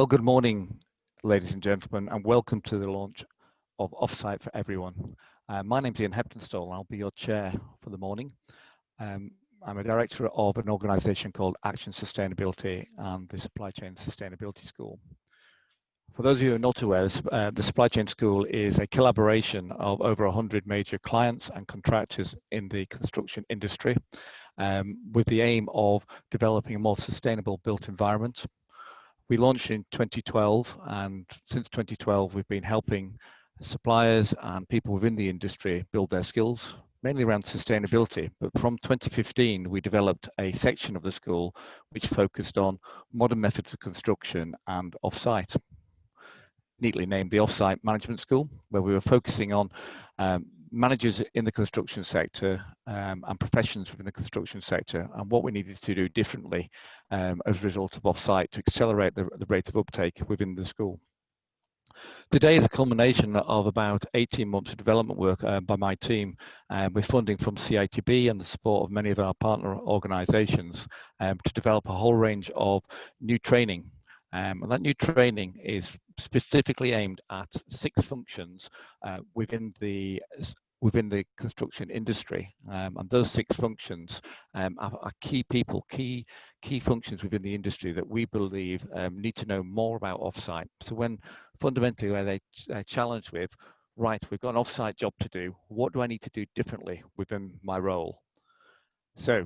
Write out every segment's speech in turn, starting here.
Well, good morning, ladies and gentlemen, and welcome to the launch of Offsite for Everyone. My name's Ian Heptonstall, and I'll be your chair for the morning. I'm a director of an organisation called Action Sustainability and the Supply Chain Sustainability School. For those of you who are not aware, the Supply Chain School is a collaboration of over 100 major clients and contractors in the construction industry, with the aim of developing a more sustainable built environment. We launched in 2012, and since 2012 we've been helping suppliers and people within the industry build their skills, mainly around sustainability. But from 2015 we developed a section of the school which focused on modern methods of construction and offsite, neatly named the Offsite Management School, where we were focusing on managers in the construction sector and professions within the construction sector, and what we needed to do differently as a result of offsite to accelerate the rate of uptake within the school. Today is a culmination of about 18 months of development work by my team, with funding from CITB and the support of many of our partner organisations to develop a whole range of new training. And that new training is specifically aimed at 6 functions within the construction industry, and those 6 functions are key people, key functions within the industry that we believe need to know more about offsite. So when fundamentally where they're challenged with, right, we've got an offsite job to do, what do I need to do differently within my role? So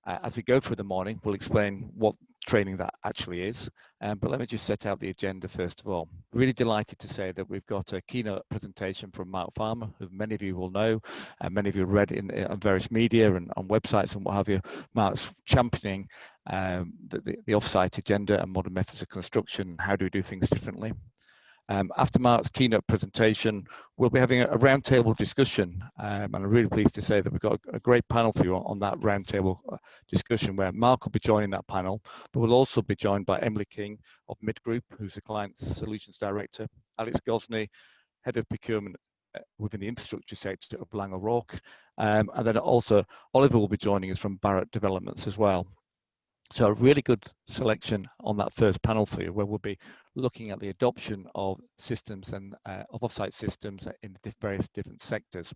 as we go through the morning, we'll explain what training that actually is. But let me just set out the agenda first of all. Really delighted to say that we've got a keynote presentation from Mark Farmer, who many of you will know, and many of you read on various media and on websites and what have you. Mark's championing the offsite agenda and modern methods of construction. How do we do things differently? After Mark's keynote presentation, we'll be having a roundtable discussion, and I'm really pleased to say that we've got a great panel for you on that roundtable discussion, where Mark will be joining that panel, but we'll also be joined by Emily King of Mid Group, who's the Client Solutions Director, Alex Gosney, Head of Procurement within the infrastructure sector of Lang O'Rourke, and then also Oliver will be joining us from Barratt Developments as well. So a really good selection on that first panel for you, where we'll be looking at the adoption of systems and of offsite systems in various different sectors.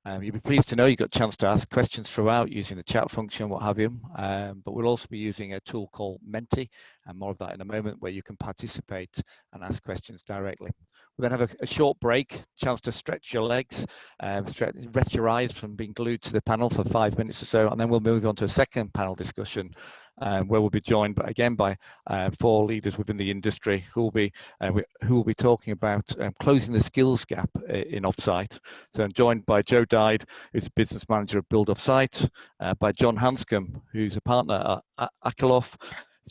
You'll be pleased to know you got a chance to ask questions throughout using the chat function, what have you, but we'll also be using a tool called Menti, and more of that in a moment, where you can participate and ask questions directly. We'll then have a short break, chance to stretch your legs, rest your eyes from being glued to the panel for 5 minutes or so, and then we'll move on to a second panel discussion, where we'll be joined by 4 leaders within the industry who will be talking about closing the skills gap in offsite. So I'm joined by Joe Dyde, who's a business manager of Build Offsite, by John Hanscom, who's a partner at Akerlof,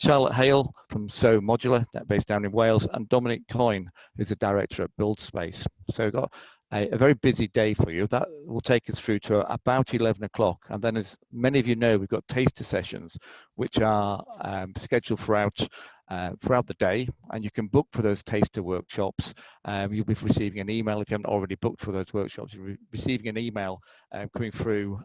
Charlotte Hale from So Modular, based down in Wales, and Dominic Coyne, who's a director at Build Space. So we've got a very busy day for you. That will take us through to about 11 o'clock. And then, as many of you know, we've got taster sessions, which are scheduled throughout the day, and you can book for those taster workshops. You'll be receiving an email if you haven't already booked for those workshops. You'll be receiving an email coming through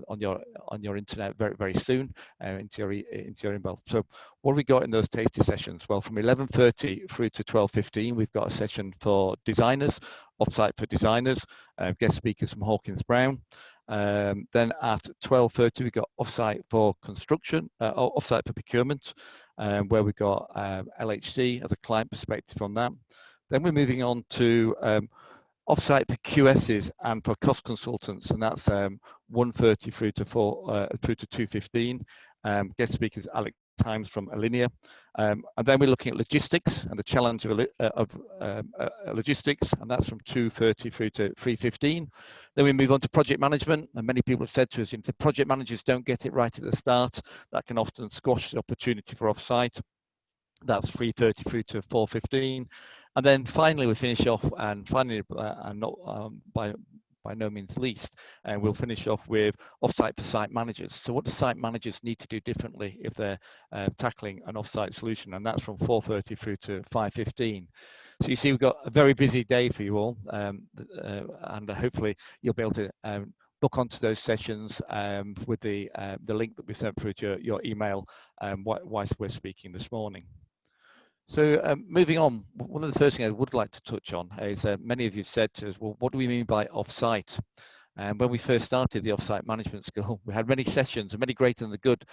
on your internet very soon into your inbox. So what have we got in those taster sessions? Well, from 11:30 through to 12:15, we've got a session for designers, offsite for designers, guest speakers from Hawkins Brown. Then at 12:30 we've got offsite for construction, offsite for procurement, where we've got LHC as a client perspective on that. Then we're moving on to offsite for QSs and for cost consultants, and that's 1:30 through to 2:15. Guest speakers Alex Times from Alinea, and then we're looking at logistics and the challenge of logistics, and that's from 2:30 through to 3:15. Then we move on to project management, and many people have said to us, if the project managers don't get it right at the start, that can often squash the opportunity for offsite. That's 3:30 through to 4:15. And then finally we finish off, and finally, and not by no means least, we'll finish off with offsite for site managers. So what do site managers need to do differently if they're tackling an offsite solution? And that's from 4:30 through to 5:15. So you see, we've got a very busy day for you all, and hopefully you'll be able to book onto those sessions with the link that we sent through to your email whilst we're speaking this morning. So moving on, one of the first things I would like to touch on is many of you said to us, well, what do we mean by offsite? And when we first started the Offsite Management School, we had many sessions, and many greater than the good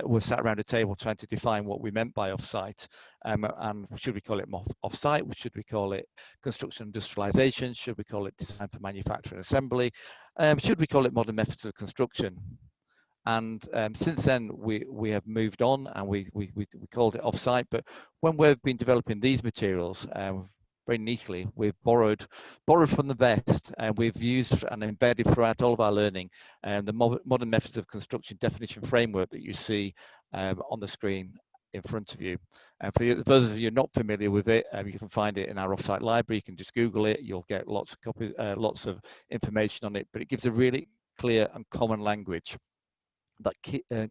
were sat around a table trying to define what we meant by offsite. And should we call it offsite? Should we call it construction industrialization? Should we call it design for manufacture and assembly? Should we call it modern methods of construction? And since then, we have moved on, and we called it offsite. But when we've been developing these materials, very neatly, we've borrowed from the best, and we've used and embedded throughout all of our learning and the modern methods of construction definition framework that you see on the screen in front of you. And for those of you not familiar with it, you can find it in our offsite library. You can just Google it. You'll get lots of copies, lots of information on it. But it gives a really clear and common language. That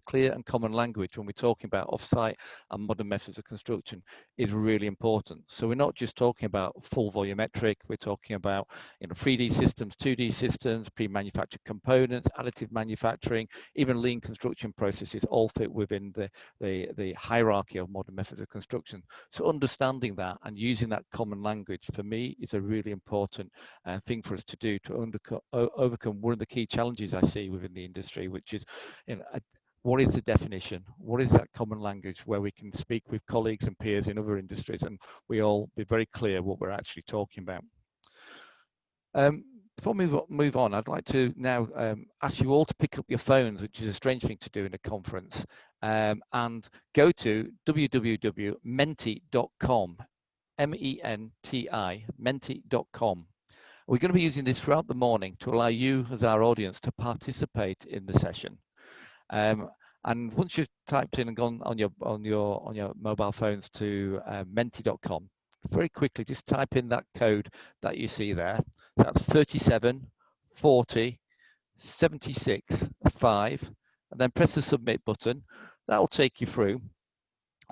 clear and common language when we're talking about offsite and modern methods of construction is really important. So we're not just talking about full volumetric, we're talking about 3D systems, 2D systems, pre-manufactured components, additive manufacturing, even lean construction processes all fit within the hierarchy of modern methods of construction. So understanding that and using that common language for me is a really important thing for us to do to overcome one of the key challenges I see within the industry, which is what is the definition? What is that common language where we can speak with colleagues and peers in other industries and we all be very clear what we're actually talking about? Before we move on, I'd like to now ask you all to pick up your phones, which is a strange thing to do in a conference, and go to www.menti.com, M-E-N-T-I, menti.com. We're going to be using this throughout the morning to allow you as our audience to participate in the session. And once you've typed in and gone on your mobile phones to menti.com, very quickly just type in that code that you see there. That's 37 40 76 5, and then press the submit button. That will take you through.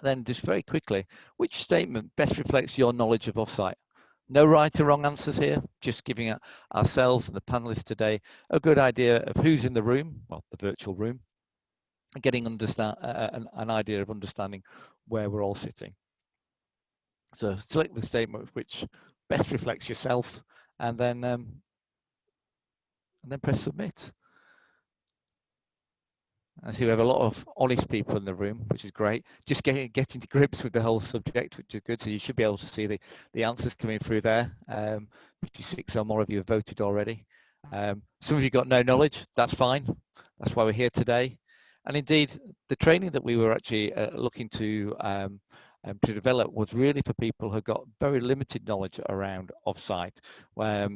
Then just very quickly, which statement best reflects your knowledge of offsite? No right or wrong answers here, just giving ourselves and the panelists today a good idea of who's in the room, well, the virtual room, and getting an idea of understanding where we're all sitting. So select the statement which best reflects yourself, and then press submit. I see we have a lot of honest people in the room, which is great. Just getting to grips with the whole subject, which is good. So you should be able to see the answers coming through there. 56 or more of you have voted already. Some of you got no knowledge. That's fine. That's why we're here today. And indeed, the training that we were actually looking to develop was really for people who got very limited knowledge around offsite.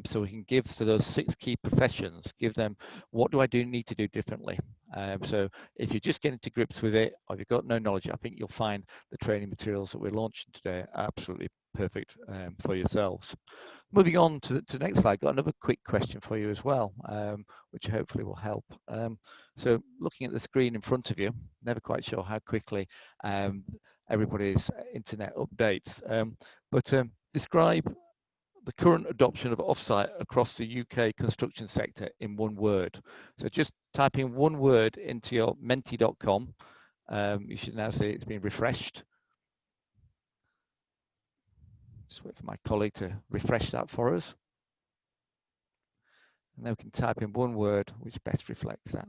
So we can give to those 6 key professions, give them what do I need to do differently. So if you're just getting to grips with it, or if you've got no knowledge, I think you'll find the training materials that we're launching today absolutely perfect for yourselves. Moving on to the next slide, got another quick question for you as well, which hopefully will help. So looking at the screen in front of you, never quite sure how quickly everybody's internet updates, but describe the current adoption of offsite across the UK construction sector in one word. So just type in one word into your menti.com. You should now see it's been refreshed. Just wait for my colleague to refresh that for us. And then we can type in one word which best reflects that.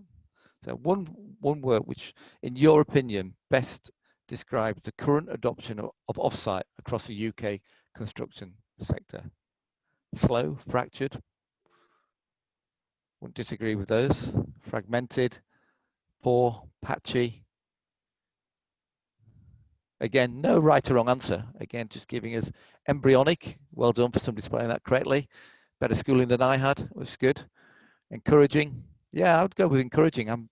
So one word which, in your opinion, best describes the current adoption of offsite across the UK construction sector. Slow, fractured, wouldn't disagree with those. Fragmented, poor, patchy. Again, no right or wrong answer. Again, just giving us embryonic. Well done for somebody spelling that correctly. Better schooling than I had, which is good. Encouraging. Yeah, I would go with encouraging.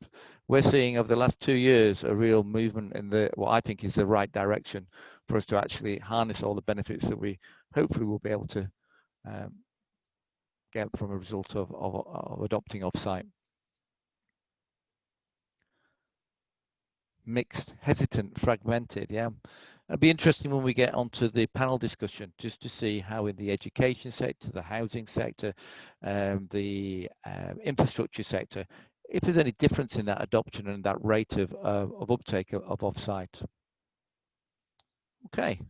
We're seeing over the last 2 years a real movement in what I think is the right direction for us to actually harness all the benefits that we hopefully will be able to get from a result of adopting offsite. Mixed, hesitant, fragmented. Yeah, it'll be interesting when we get onto the panel discussion just to see how in the education sector, the housing sector, the infrastructure sector, if there's any difference in that adoption and that rate of uptake of offsite. Okay,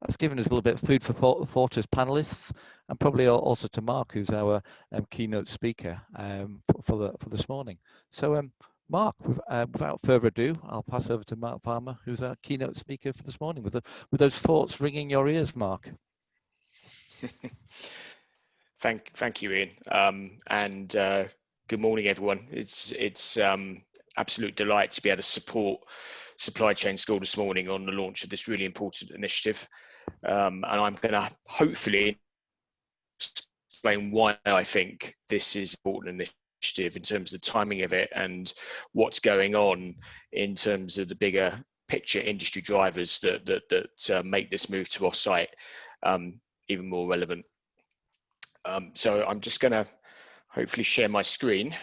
that's given us a little bit of food for thought as panelists, and probably also to Mark, who's our keynote speaker for this morning. So, Mark, without further ado, I'll pass over to Mark Palmer, who's our keynote speaker for this morning, with those thoughts ringing your ears, Mark. Thank you, Ian, and good morning, everyone. It's absolute delight to be able to support Supply Chain School this morning on the launch of this really important initiative, and I'm going to hopefully explain why I think this is an important initiative in terms of the timing of it and what's going on in terms of the bigger picture industry drivers that make this move to offsite even more relevant. So I'm just going to hopefully share my screen.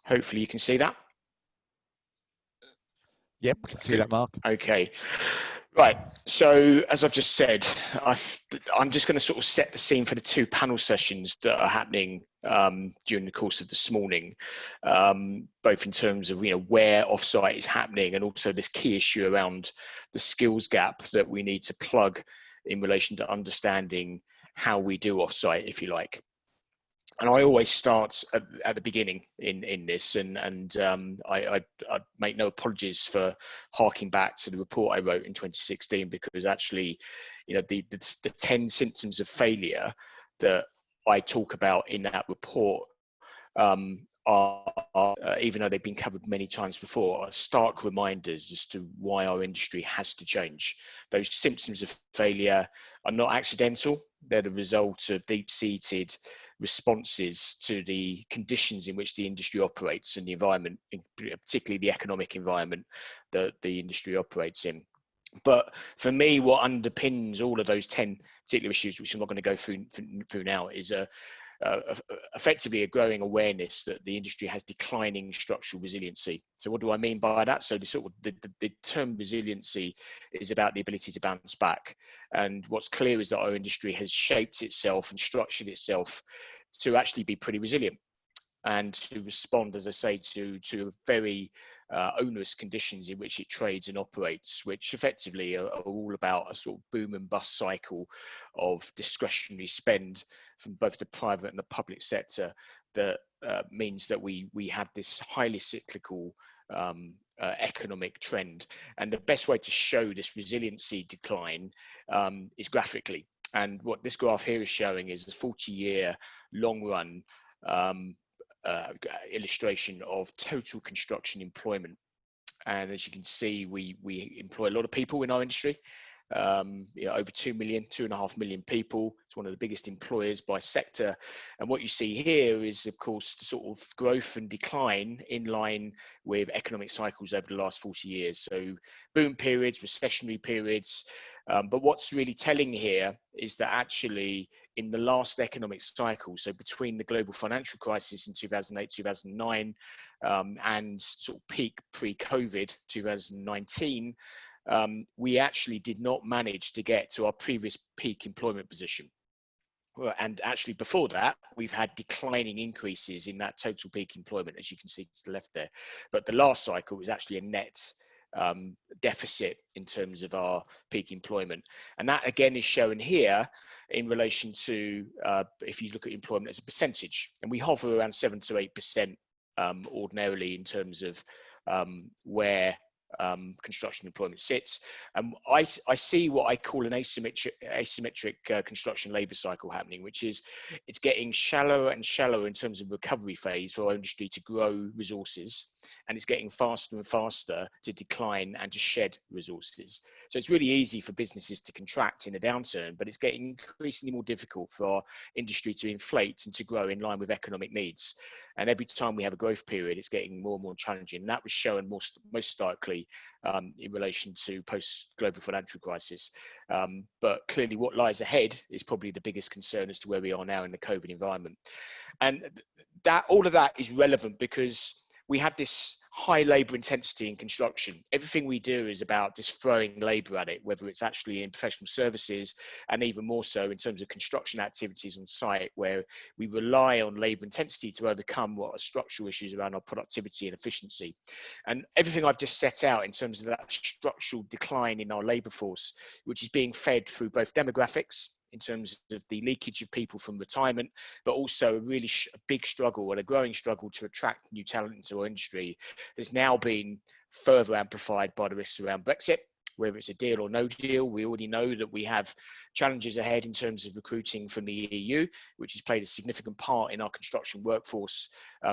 Hopefully you can see that. Yep, we can see that, Mark. Okay. Right. So as I've just said, I'm just going to sort of set the scene for the two panel sessions that are happening during the course of this morning, both in terms of where offsite is happening and also this key issue around the skills gap that we need to plug in relation to understanding how we do offsite, if you like. And I always start at the beginning in this, and I make no apologies for harking back to the report I wrote in 2016, because actually, the 10 symptoms of failure that I talk about in that report are even though they've been covered many times before, are stark reminders as to why our industry has to change. Those symptoms of failure are not accidental. They're the result of deep-seated responses to the conditions in which the industry operates and the environment, particularly the economic environment that the industry operates in. But for me, what underpins all of those 10 particular issues, which I'm not going to go through now, is effectively a growing awareness that the industry has declining structural resiliency. So what do I mean by that? So the term resiliency is about the ability to bounce back. And what's clear is that our industry has shaped itself and structured itself to actually be pretty resilient and to respond, as I say, to very onerous conditions in which it trades and operates, which effectively are all about a sort of boom and bust cycle of discretionary spend from both the private and the public sector that means that we have this highly cyclical economic trend. And the best way to show this resiliency decline is graphically. And what this graph here is showing is a 40-year long run illustration of total construction employment. And as you can see, we employ a lot of people in our industry, over 2.5 million people. It's one of the biggest employers by sector. And what you see here is, of course, the sort of growth and decline in line with economic cycles over the last 40 years. So boom periods, recessionary periods. But what's really telling here is that actually in the last economic cycle, so between the global financial crisis in 2008, 2009, and sort of peak pre-COVID 2019, we actually did not manage to get to our previous peak employment position. And actually before that, we've had declining increases in that total peak employment, as you can see to the left there. But the last cycle was actually a net deficit in terms of our peak employment. And that again is shown here in relation to, if you look at employment as a percentage, and we hover around 7 to 8% ordinarily in terms of where construction employment sits. And I see what I call an asymmetric construction labour cycle happening, which is it's getting shallower and shallower in terms of recovery phase for our industry to grow resources, and it's getting faster and faster to decline and to shed resources. So it's really easy for businesses to contract in a downturn, but it's getting increasingly more difficult for our industry to inflate and to grow in line with economic needs. And every time we have a growth period, it's getting more and more challenging. And that was shown most starkly in relation to post-global financial crisis. But clearly what lies ahead is probably the biggest concern as to where we are now in the COVID environment. And that all of that is relevant because we have this high labour intensity in construction. Everything we do is about just throwing labour at it, whether it's actually in professional services and even more so in terms of construction activities on site, where we rely on labour intensity to overcome what are structural issues around our productivity and efficiency. And everything I've just set out in terms of that structural decline in our labour force, which is being fed through both demographics, in terms of the leakage of people from retirement, but also a really big struggle and a growing struggle to attract new talent into our industry, has now been further amplified by the risks around Brexit. Whether it's a deal or no deal, we already know that we have challenges ahead in terms of recruiting from the EU, which has played a significant part in our construction workforce,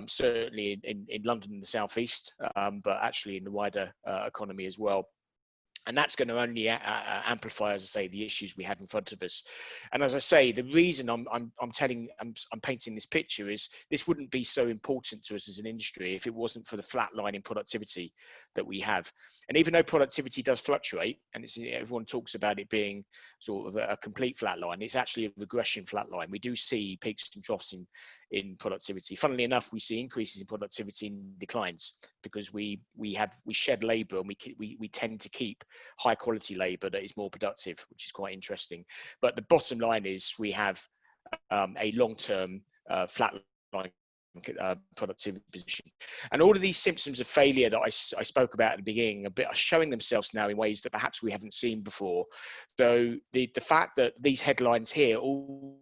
certainly in London and the South East, but actually in the wider economy as well. And that's going to only amplify, as I say, the issues we have in front of us. And as I say, the reason I'm painting this picture is this wouldn't be so important to us as an industry if it wasn't for the flat line in productivity that we have. And even though productivity does fluctuate, and everyone talks about it being sort of a complete flat line, it's actually a regression flat line. We do see peaks and troughs in productivity. Funnily enough, we see increases in productivity and declines because we shed labour, and we tend to keep high quality labour that is more productive, which is quite interesting. But the bottom line is we have a long-term flat line productivity position. And all of these symptoms of failure that I spoke about at the beginning are showing themselves now in ways that perhaps we haven't seen before. So the fact that these headlines here all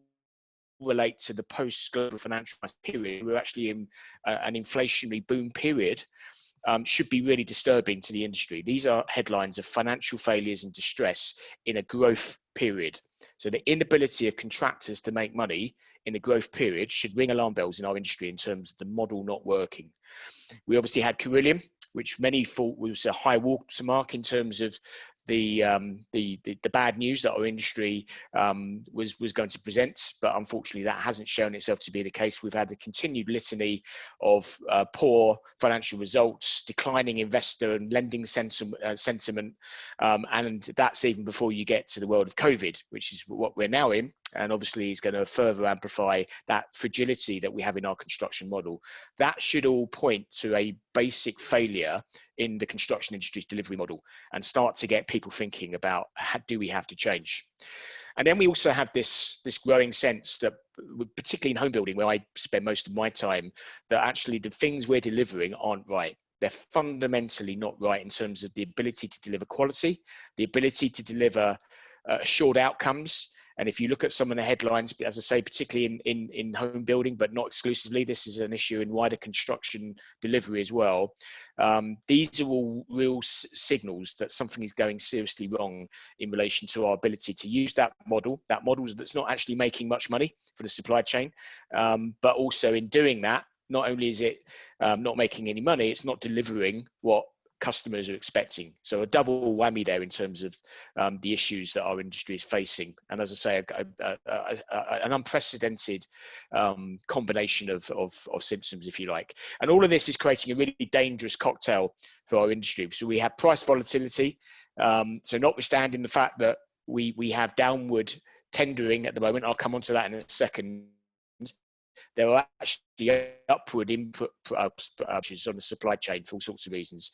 relate to the post-global financial crisis period, we're actually in an inflationary boom period, should be really disturbing to the industry. These are headlines of financial failures and distress in a growth period. So the inability of contractors to make money in a growth period should ring alarm bells in our industry in terms of the model not working. We obviously had Carillion, which many thought was a high watermark in terms of the bad news that our industry was going to present, but unfortunately that hasn't shown itself to be the case. We've had a continued litany of poor financial results, declining investor and lending sentiment, and that's even before you get to the world of COVID, which is what we're now in, and obviously is going to further amplify that fragility that we have in our construction model. That should all point to a basic failure in the construction industry's delivery model and start to get people thinking about, do we have to change? And then we also have this growing sense that, particularly in home building, where I spend most of my time, that actually the things we're delivering aren't right. They're fundamentally not right in terms of the ability to deliver quality, the ability to deliver assured outcomes. And if you look at some of the headlines, as I say, particularly in home building, but not exclusively, this is an issue in wider construction delivery as well. These are all real signals that something is going seriously wrong in relation to our ability to use that model that's not actually making much money for the supply chain, but also in doing that, not only is it not making any money, it's not delivering what customers are expecting. So a double whammy there in terms of the issues that our industry is facing. And as I say, an unprecedented combination of symptoms, if you like. And all of this is creating a really dangerous cocktail for our industry. So we have price volatility. So notwithstanding the fact that we have downward tendering at the moment, I'll come on to that in a second. There are actually upward input pressures on the supply chain for all sorts of reasons.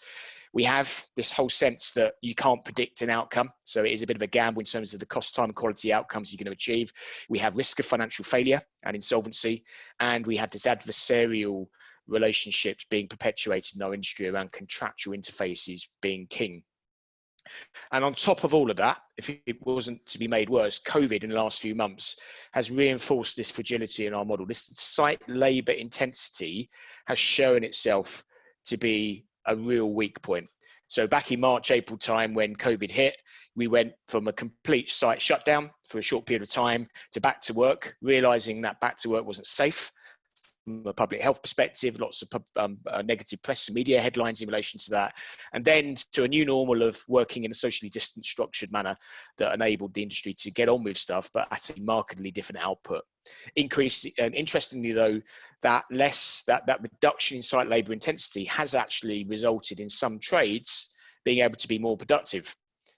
We have this whole sense that you can't predict an outcome. So it is a bit of a gamble in terms of the cost, time, and quality outcomes you're going to achieve. We have risk of financial failure and insolvency. And we have this adversarial relationships being perpetuated in our industry around contractual interfaces being king. And on top of all of that, if it wasn't to be made worse, COVID in the last few months has reinforced this fragility in our model. This site labour intensity has shown itself to be a real weak point. So back in March, April time when COVID hit, we went from a complete site shutdown for a short period of time to back to work, realising that back to work wasn't safe from a public health perspective, lots of negative press and media headlines in relation to that, and then to a new normal of working in a socially distant, structured manner that enabled the industry to get on with stuff, but at a markedly different output. Interestingly, though, that reduction in site labour intensity has actually resulted in some trades being able to be more productive,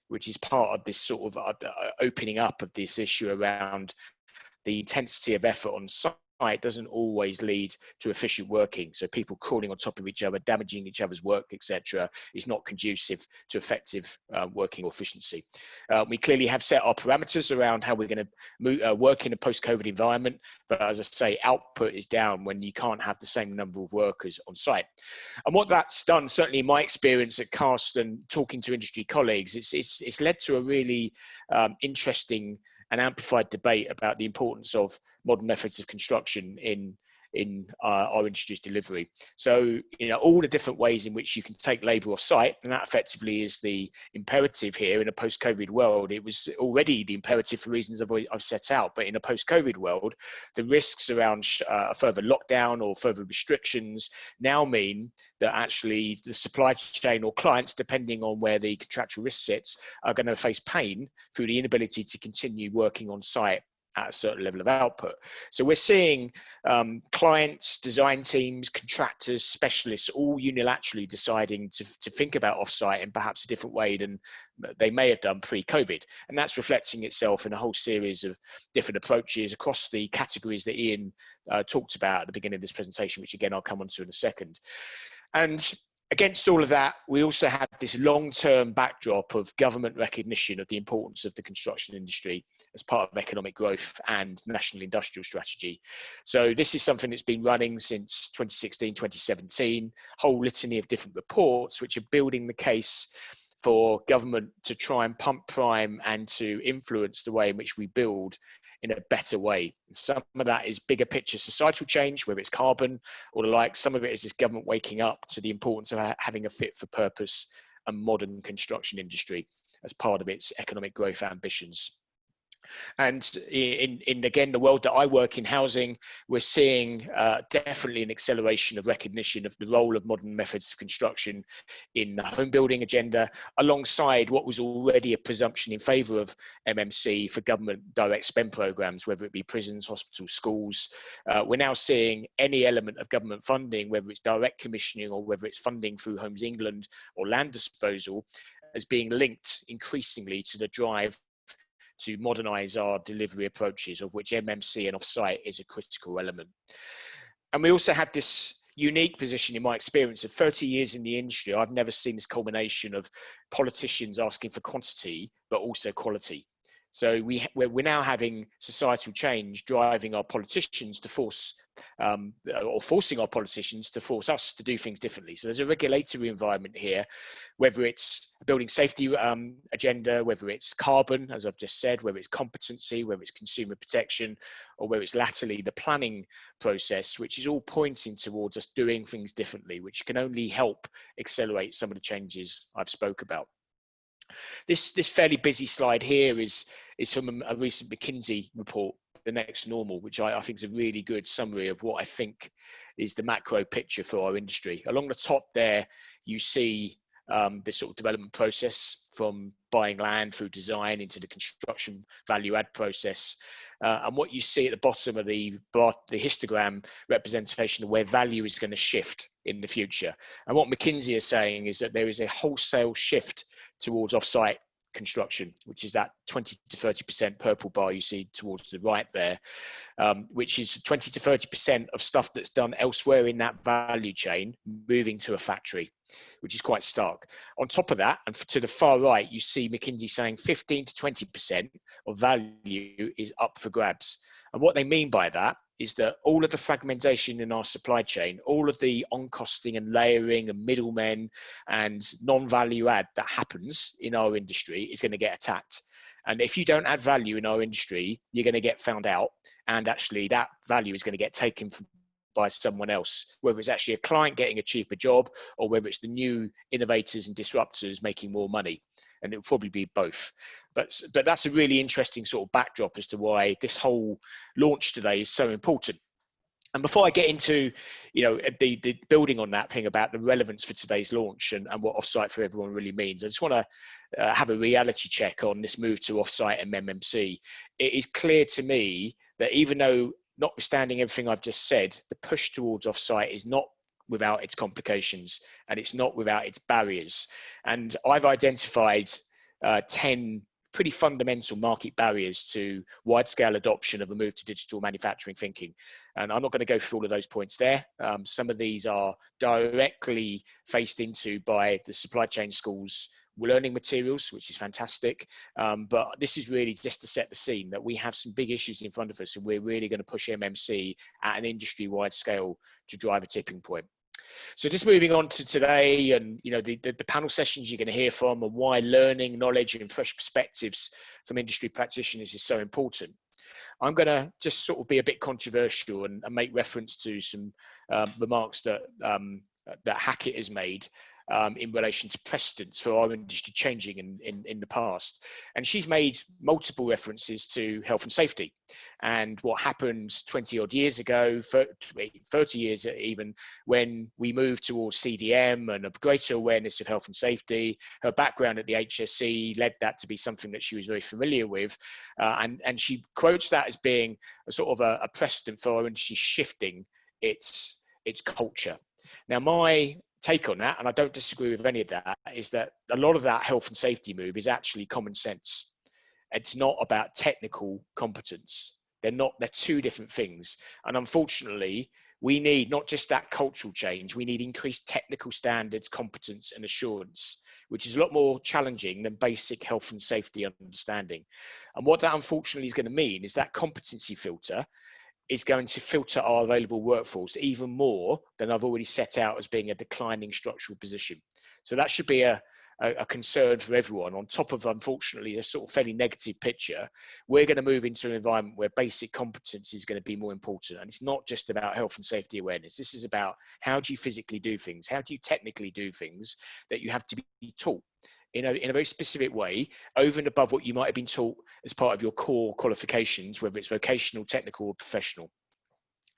which is part of this sort of opening up of this issue around the intensity of effort on site doesn't always lead to efficient working. So people crawling on top of each other, damaging each other's work, etc., is not conducive to effective working or efficiency. We clearly have set our parameters around how we're going to work in a post-COVID environment, but as I say, output is down when you can't have the same number of workers on site. And what that's done, certainly in my experience at CAST and talking to industry colleagues, it's led to a really interesting and amplified debate about the importance of modern methods of construction in our industry's delivery. So, all the different ways in which you can take labour off site, and that effectively is the imperative here in a post-COVID world. It was already the imperative for reasons I've set out, but in a post-COVID world, the risks around a further lockdown or further restrictions now mean that actually the supply chain or clients, depending on where the contractual risk sits, are going to face pain through the inability to continue working on site at a certain level of output. So we're seeing clients, design teams, contractors, specialists all unilaterally deciding to think about offsite in perhaps a different way than they may have done pre-COVID. And that's reflecting itself in a whole series of different approaches across the categories that Ian talked about at the beginning of this presentation, which again, I'll come on to in a second. And against all of that, we also have this long-term backdrop of government recognition of the importance of the construction industry as part of economic growth and national industrial strategy. So this is something that's been running since 2016, 2017, whole litany of different reports which are building the case for government to try and pump prime and to influence the way in which we build in a better way. Some of that is bigger picture societal change, whether it's carbon or the like. Some of it is this government waking up to the importance of having a fit for purpose and modern construction industry as part of its economic growth ambitions. And in again, the world that I work in, housing, we're seeing definitely an acceleration of recognition of the role of modern methods of construction in the home building agenda, alongside what was already a presumption in favour of MMC for government direct spend programmes, whether it be prisons, hospitals, schools. We're now seeing any element of government funding, whether it's direct commissioning or whether it's funding through Homes England or land disposal, as being linked increasingly to the drive to modernise our delivery approaches, of which MMC and Offsite is a critical element. And we also have this unique position in my experience of 30 years in the industry. I've never seen this culmination of politicians asking for quantity, but also quality. So we're now having societal change driving our politicians to force, or forcing our politicians to force us to do things differently. So there's a regulatory environment here, whether it's a building safety agenda, whether it's carbon, as I've just said, whether it's competency, whether it's consumer protection, or whether it's latterly the planning process, which is all pointing towards us doing things differently, which can only help accelerate some of the changes I've spoke about. This fairly busy slide here is from a recent McKinsey report, The Next Normal, which I think is a really good summary of what I think is the macro picture for our industry. Along the top there, you see this sort of development process from buying land through design into the construction value add process. And what you see at the bottom of the histogram representation of where value is going to shift in the future. And what McKinsey is saying is that there is a wholesale shift towards offsite construction, which is that 20 to 30% purple bar you see towards the right there, which is 20 to 30% of stuff that's done elsewhere in that value chain moving to a factory, which is quite stark. On top of that, and to the far right, you see McKinsey saying 15 to 20% of value is up for grabs. And what they mean by that is that all of the fragmentation in our supply chain, all of the on-costing and layering and middlemen and non-value add that happens in our industry is going to get attacked. And if you don't add value in our industry, you're going to get found out. And actually that value is going to get taken by someone else, whether it's actually a client getting a cheaper job or whether it's the new innovators and disruptors making more money. And it'll probably be both. But that's a really interesting sort of backdrop as to why this whole launch today is so important. And before I get into, the building on that thing about the relevance for today's launch and what Offsite for Everyone really means, I just want to have a reality check on this move to Offsite and MMC. It is clear to me that even though, notwithstanding everything I've just said, the push towards Offsite is not without its complications and it's not without its barriers. And I've identified 10 pretty fundamental market barriers to wide-scale adoption of a move to digital manufacturing thinking. And I'm not going to go through all of those points there. Some of these are directly faced into by the supply chain schools learning materials, which is fantastic. But this is really just to set the scene that we have some big issues in front of us, and we're really going to push MMC at an industry-wide scale to drive a tipping point. So just moving on to today, and the panel sessions you're going to hear from, and why learning, knowledge, and fresh perspectives from industry practitioners is so important. I'm going to just sort of be a bit controversial and make reference to some remarks that Hackett has made in relation to precedents for our industry changing in the past. And she's made multiple references to health and safety and what happened 20 odd years ago, 30 years even, when we moved towards CDM and a greater awareness of health and safety. Her background at the HSE led that to be something that she was very familiar with. And she quotes that as being a sort of a precedent for our industry shifting its culture. Now, my take on that, and I don't disagree with any of that, is that a lot of that health and safety move is actually common sense. It's not about technical competence. They're two different things. And unfortunately, we need not just that cultural change, we need increased technical standards, competence, and assurance, which is a lot more challenging than basic health and safety understanding. And what that unfortunately is going to mean is that competency filter is going to filter our available workforce even more than I've already set out as being a declining structural position. So that should be a concern for everyone. On top of, unfortunately, a sort of fairly negative picture, we're going to move into an environment where basic competence is going to be more important. And it's not just about health and safety awareness. This is about how do you physically do things? How do you technically do things that you have to be taught in a very specific way, over and above what you might have been taught as part of your core qualifications, whether it's vocational, technical, or professional.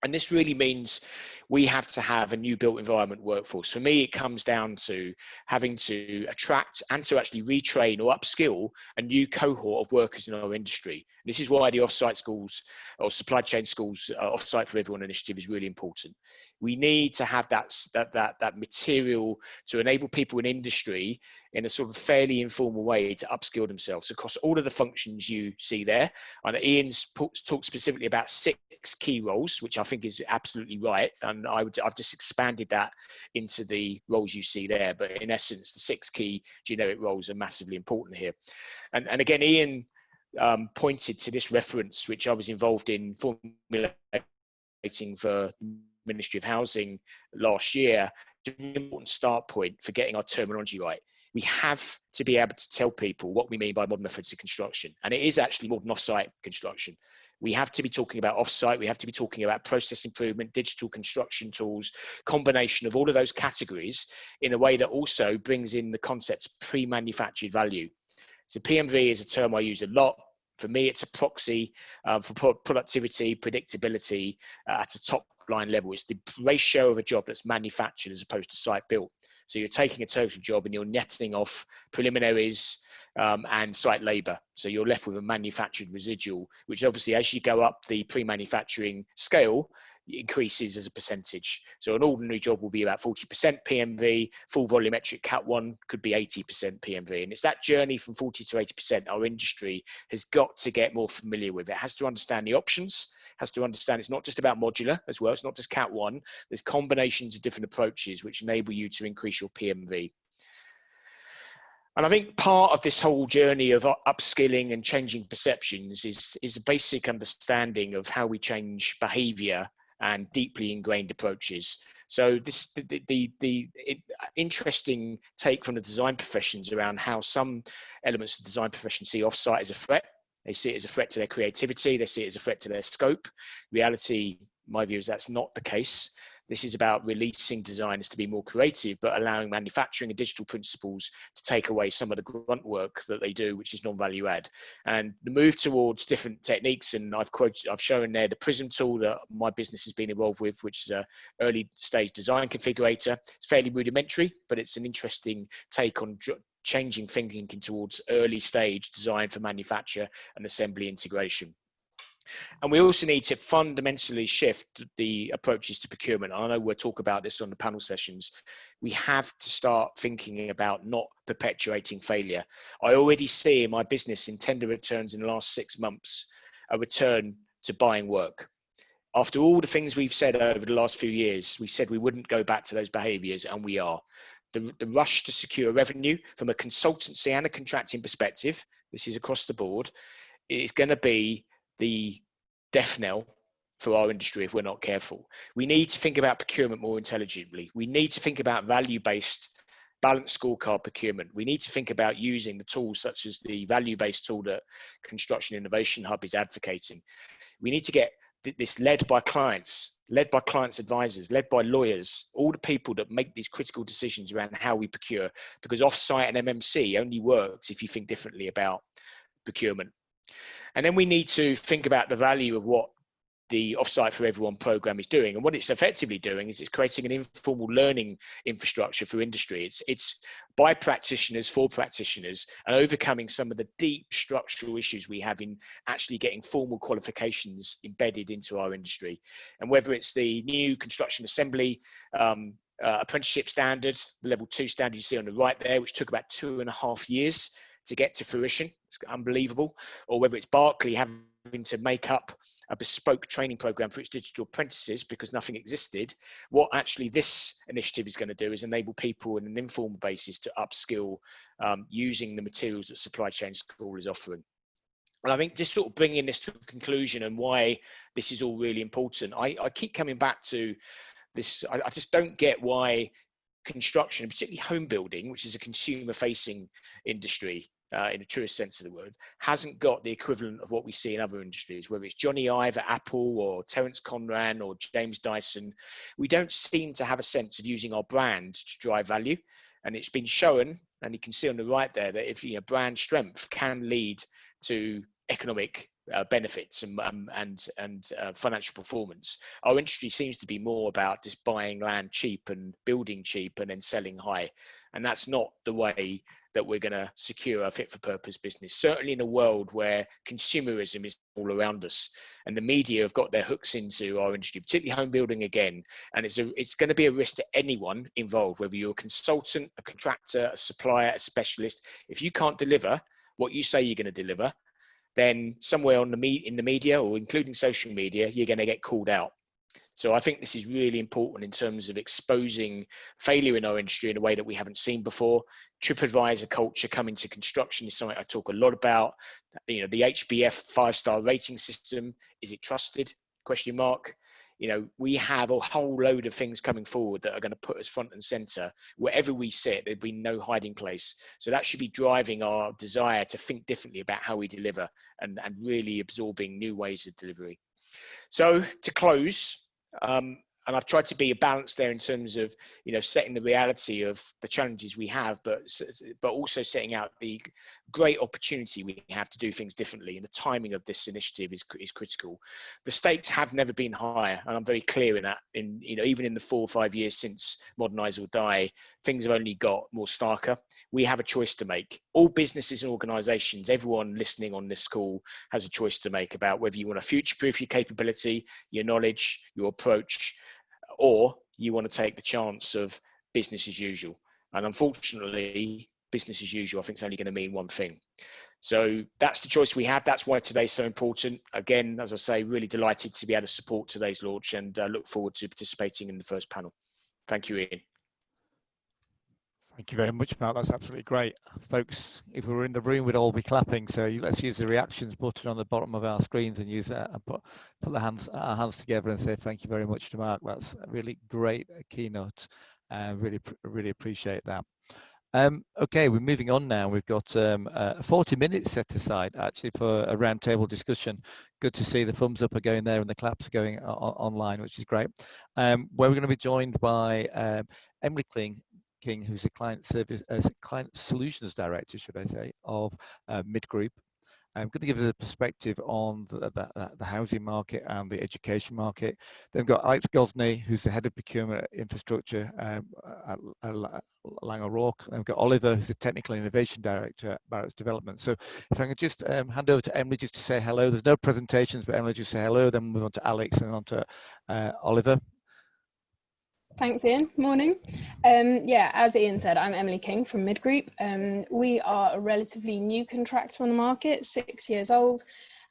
And this really means we have to have a new built environment workforce. For me, it comes down to having to attract and to actually retrain or upskill a new cohort of workers in our industry. This is why the Offsite schools or supply chain schools Offsite for Everyone initiative is really important. We need to have that material to enable people in industry in a sort of fairly informal way to upskill themselves across all of the functions you see there. And Ian's talked specifically about 6 key roles, which I think is absolutely right. And I've just expanded that into the roles you see there. But in essence, the 6 key generic roles are massively important here. And again, Ian pointed to this reference, which I was involved in formulating for the Ministry of Housing last year, an important start point for getting our terminology right. We have to be able to tell people what we mean by modern methods of construction. And it is actually modern offsite construction. We have to be talking about offsite. We have to be talking about process improvement, digital construction tools, combination of all of those categories in a way that also brings in the concept of pre-manufactured value. So PMV is a term I use a lot. For me, it's a proxy for productivity, predictability at a top line level. It's the ratio of a job that's manufactured as opposed to site built. So you're taking a total job and you're netting off preliminaries and site labor. So you're left with a manufactured residual, which obviously as you go up the pre-manufacturing scale, increases as a percentage. So an ordinary job will be about 40% PMV, full volumetric Cat 1 could be 80% PMV. And it's that journey from 40 to 80% our industry has got to get more familiar with. It has to understand the options, has to understand it's not just about modular as well. It's not just Cat 1. There's combinations of different approaches which enable you to increase your PMV. And I think part of this whole journey of upskilling and changing perceptions is a basic understanding of how we change behavior and deeply ingrained approaches. So this the interesting take from the design professions around how some elements of the design profession see offsite as a threat. They see it as a threat to their creativity. They see it as a threat to their scope. Reality, my view is that's not the case. This is about releasing designers to be more creative, but allowing manufacturing and digital principles to take away some of the grunt work that they do, which is non-value add. And the move towards different techniques, and I've shown there the Prism tool that my business has been involved with, which is an early stage design configurator. It's fairly rudimentary, but it's an interesting take on changing thinking towards early stage design for manufacture and assembly integration. And we also need to fundamentally shift the approaches to procurement. I know we'll talk about this on the panel sessions. We have to start thinking about not perpetuating failure. I already see in my business in tender returns in the last 6 months, a return to buying work. After all the things we've said over the last few years, we said we wouldn't go back to those behaviors, and we are. The rush to secure revenue from a consultancy and a contracting perspective, this is across the board, is going to be the death knell for our industry if we're not careful. We need to think about procurement more intelligently. We need to think about value-based balanced scorecard procurement. We need to think about using the tools such as the value-based tool that Construction Innovation Hub is advocating. We need to get this led by clients advisors, led by lawyers, all the people that make these critical decisions around how we procure, because Offsite and MMC only works if you think differently about procurement. And then we need to think about the value of what the Offsite for Everyone program is doing. And what it's effectively doing is it's creating an informal learning infrastructure for industry. It's by practitioners for practitioners, and overcoming some of the deep structural issues we have in actually getting formal qualifications embedded into our industry. And whether it's the new construction assembly apprenticeship standard, the level 2 standard you see on the right there, which took about 2.5 years to get to fruition. It's unbelievable. Or whether it's Berkeley having to make up a bespoke training program for its digital apprentices because nothing existed. What actually this initiative is going to do is enable people on an informal basis to upskill using the materials that Supply Chain School is offering. And I think just sort of bringing this to a conclusion and why this is all really important, I keep coming back to this. I just don't get why construction, particularly home building, which is a consumer-facing industry in the truest sense of the word, hasn't got the equivalent of what we see in other industries, whether it's Johnny Ive at Apple or Terence Conran or James Dyson. We don't seem to have a sense of using our brand to drive value. And it's been shown, and you can see on the right there, that if brand strength can lead to economic benefits and financial performance. Our industry seems to be more about just buying land cheap and building cheap and then selling high. And that's not the way that we're going to secure a fit for purpose business, certainly in a world where consumerism is all around us and the media have got their hooks into our industry, particularly home building again. And it's going to be a risk to anyone involved, whether you're a consultant, a contractor, a supplier, a specialist. If you can't deliver what you say you're going to deliver, then somewhere in the media or including social media, you're going to get called out. So I think this is really important in terms of exposing failure in our industry in a way that we haven't seen before. TripAdvisor culture coming to construction is something I talk a lot about. The HBF 5-star rating system, is it trusted? Question mark. We have a whole load of things coming forward that are going to put us front and center. Wherever we sit, there'd be no hiding place. So that should be driving our desire to think differently about how we deliver and really absorbing new ways of delivery. So to close, and I've tried to be a balance there in terms of, setting the reality of the challenges we have, but also setting out the great opportunity we have to do things differently. And the timing of this initiative is critical. The stakes have never been higher, and I'm very clear in that. Even in the 4 or 5 years since Modernise or Die, things have only got more starker. We have a choice to make. All businesses and organisations, everyone listening on this call has a choice to make about whether you want to future-proof your capability, your knowledge, your approach, or you want to take the chance of business as usual. And unfortunately, business as usual, I think, is only going to mean one thing. So that's the choice we have. That's why today's so important. Again, as I say, really delighted to be able to support today's launch and look forward to participating in the first panel. Thank you, Ian. Thank you very much, Mark. That's absolutely great. Folks, if we were in the room, we'd all be clapping. So let's use the reactions button on the bottom of our screens and use that and put our hands together and say thank you very much to Mark. That's a really great keynote. Really appreciate that. Okay, we're moving on now. We've got 40 minutes set aside actually for a roundtable discussion. Good to see the thumbs up are going there and the claps are going online, which is great. Where we're going to be joined by Emily King, who's a client solutions director, should I say, of Mid Group. I'm going to give us a perspective on the housing market and the education market. Then we've got Alex Gosney, who's the head of procurement at infrastructure at Lang O'Rourke. And we've got Oliver, who's the technical innovation director at Barrett's Development. So if I could just hand over to Emily just to say hello. There's no presentations, but Emily just say hello. Then we'll move on to Alex and on to Oliver. Thanks, Ian. Morning. Yeah, as Ian said, I'm Emily King from Midgroup. We are a relatively new contractor on the market, 6 years old,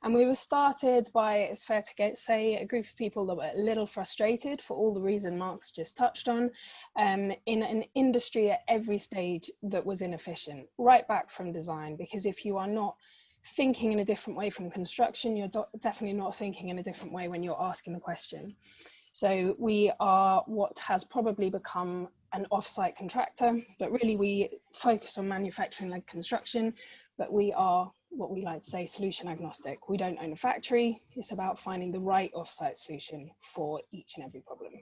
and we were started by, it's fair to say, a group of people that were a little frustrated for all the reasons Mark's just touched on, in an industry at every stage that was inefficient, right back from design, because if you are not thinking in a different way from construction, you're definitely not thinking in a different way when you're asking the question. So we are what has probably become an offsite contractor, but really we focus on manufacturing-led construction, but we are what we like to say solution agnostic. We don't own a factory. It's about finding the right offsite solution for each and every problem.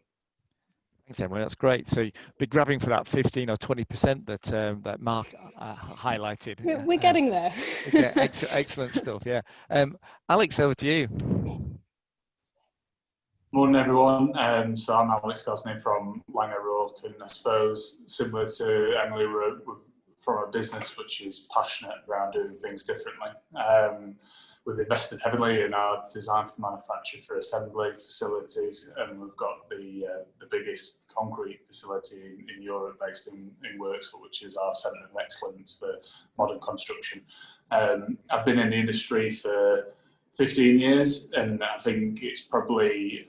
Thanks, Emily. That's great. So be grabbing for that 15 or 20% that Mark highlighted. We're getting there. Yeah, excellent stuff. Yeah. Alex, over to you. Morning, everyone. So I'm Alex Gosney from Lang O'Rourke, and I suppose similar to Emily, we're from a business which is passionate around doing things differently. We've invested heavily in our design for manufacture for assembly facilities, and we've got the biggest concrete facility in Europe based in Worksop, which is our centre of excellence for modern construction. I've been in the industry for 15 years, and I think it's probably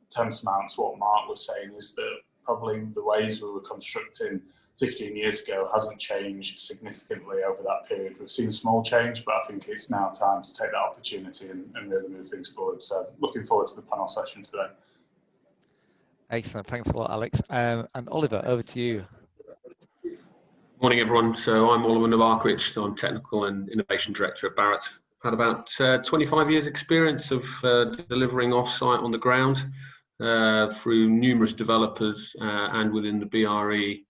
tantamount to what Mark was saying, is that probably the ways we were constructing 15 years ago hasn't changed significantly over that period. We've seen small change, but I think it's now time to take that opportunity and really move things forward. So looking forward to the panel session today. Excellent, thanks a lot, Alex. And Oliver, over to you. Morning, everyone. So I'm Oliver Novakovic, so I'm Technical and Innovation Director at Barrett. Had about 25 years experience of delivering offsite on the ground through numerous developers and within the BRE.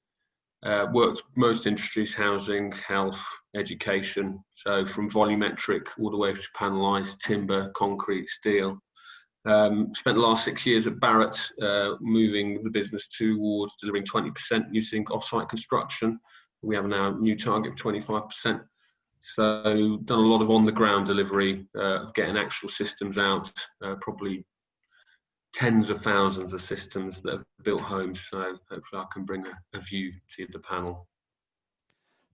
Worked most industries, housing, health, education. So from volumetric all the way to panelised timber, concrete, steel. Spent the last 6 years at Barrett moving the business towards delivering 20% using offsite construction. We have now a new target of 25%. So done a lot of on-the-ground delivery of getting actual systems out, probably tens of thousands of systems that have built homes. So hopefully I can bring a view to the panel.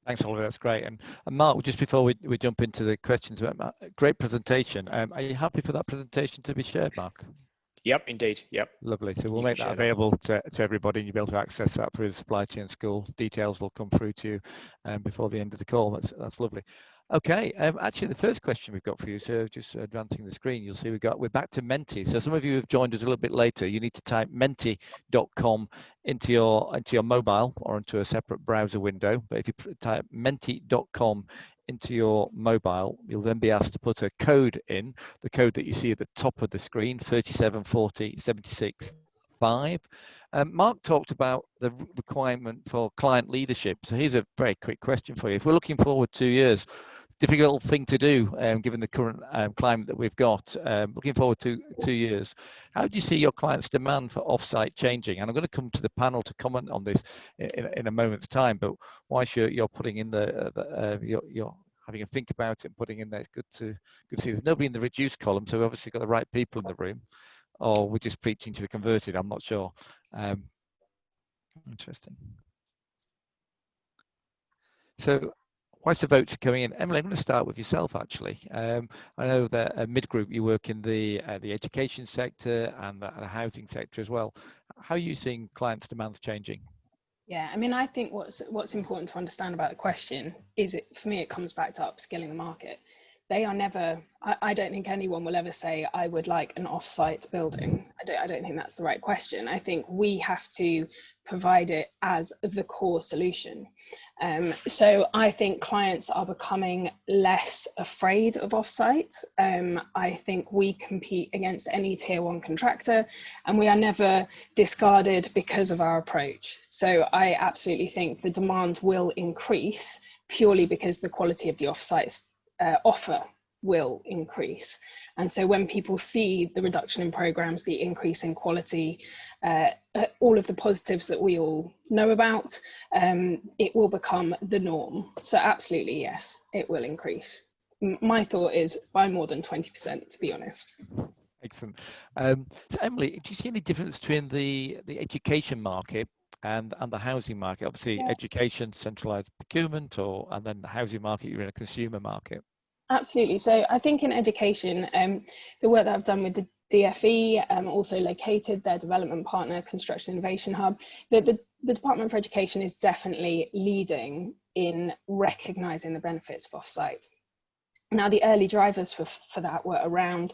Thanks, Oliver. That's great. And Mark, just before we jump into the questions, great presentation. Are you happy for that presentation to be shared, Mark? Yep, indeed. Yep. Lovely. So we'll make that available to everybody, and you'll be able to access that through the supply chain school. Details will come through to you before the end of the call. That's lovely. Okay. Actually, the first question we've got for you, so just advancing the screen, you'll see we're back to Menti. So some of you have joined us a little bit later. You need to type menti.com into your mobile or into a separate browser window. But if you type menti.com into your mobile, you'll then be asked to put a code in, the code that you see at the top of the screen, 374076. Mark talked about the requirement for client leadership. So here's a very quick question for you. If we're looking forward 2 years, difficult thing to do given the current climate that we've got, looking forward to 2 years, how do you see your clients' demand for offsite changing? And I'm going to come to the panel to comment on this in a moment's time, but whilst you're putting in you're having a think about it and putting in there, it's good to see there's nobody in the reduced column, so we've obviously got the right people in the room, or we're just preaching to the converted, I'm not sure. Interesting. So whilst the votes are coming in, Emily, I'm going to start with yourself, actually. I know that at Midgroup you work in the education sector and the housing sector as well. How are you seeing clients' demands changing? Yeah, I mean, I think what's important to understand about the question is, for me, it comes back to upskilling the market. They are never, I don't think anyone will ever say, I would like an offsite building. I don't think that's the right question. I think we have to provide it as the core solution. So I think clients are becoming less afraid of offsite. I think we compete against any tier 1 contractor, and we are never discarded because of our approach. So I absolutely think the demand will increase purely because the quality of the offsite offer will increase. And so when people see the reduction in programs, the increase in quality, all of the positives that we all know about, it will become the norm. So absolutely, yes, it will increase. My thought is by more than 20%, to be honest. Excellent. So Emily, do you see any difference between the education market and the housing market? Obviously, Yeah. Education, centralized procurement, and then the housing market, you're in a consumer market. Absolutely. So I think in education, the work that I've done with the DFE, also located their development partner, Construction Innovation Hub, the Department for Education is definitely leading in recognising the benefits of offsite. Now, the early drivers for that were around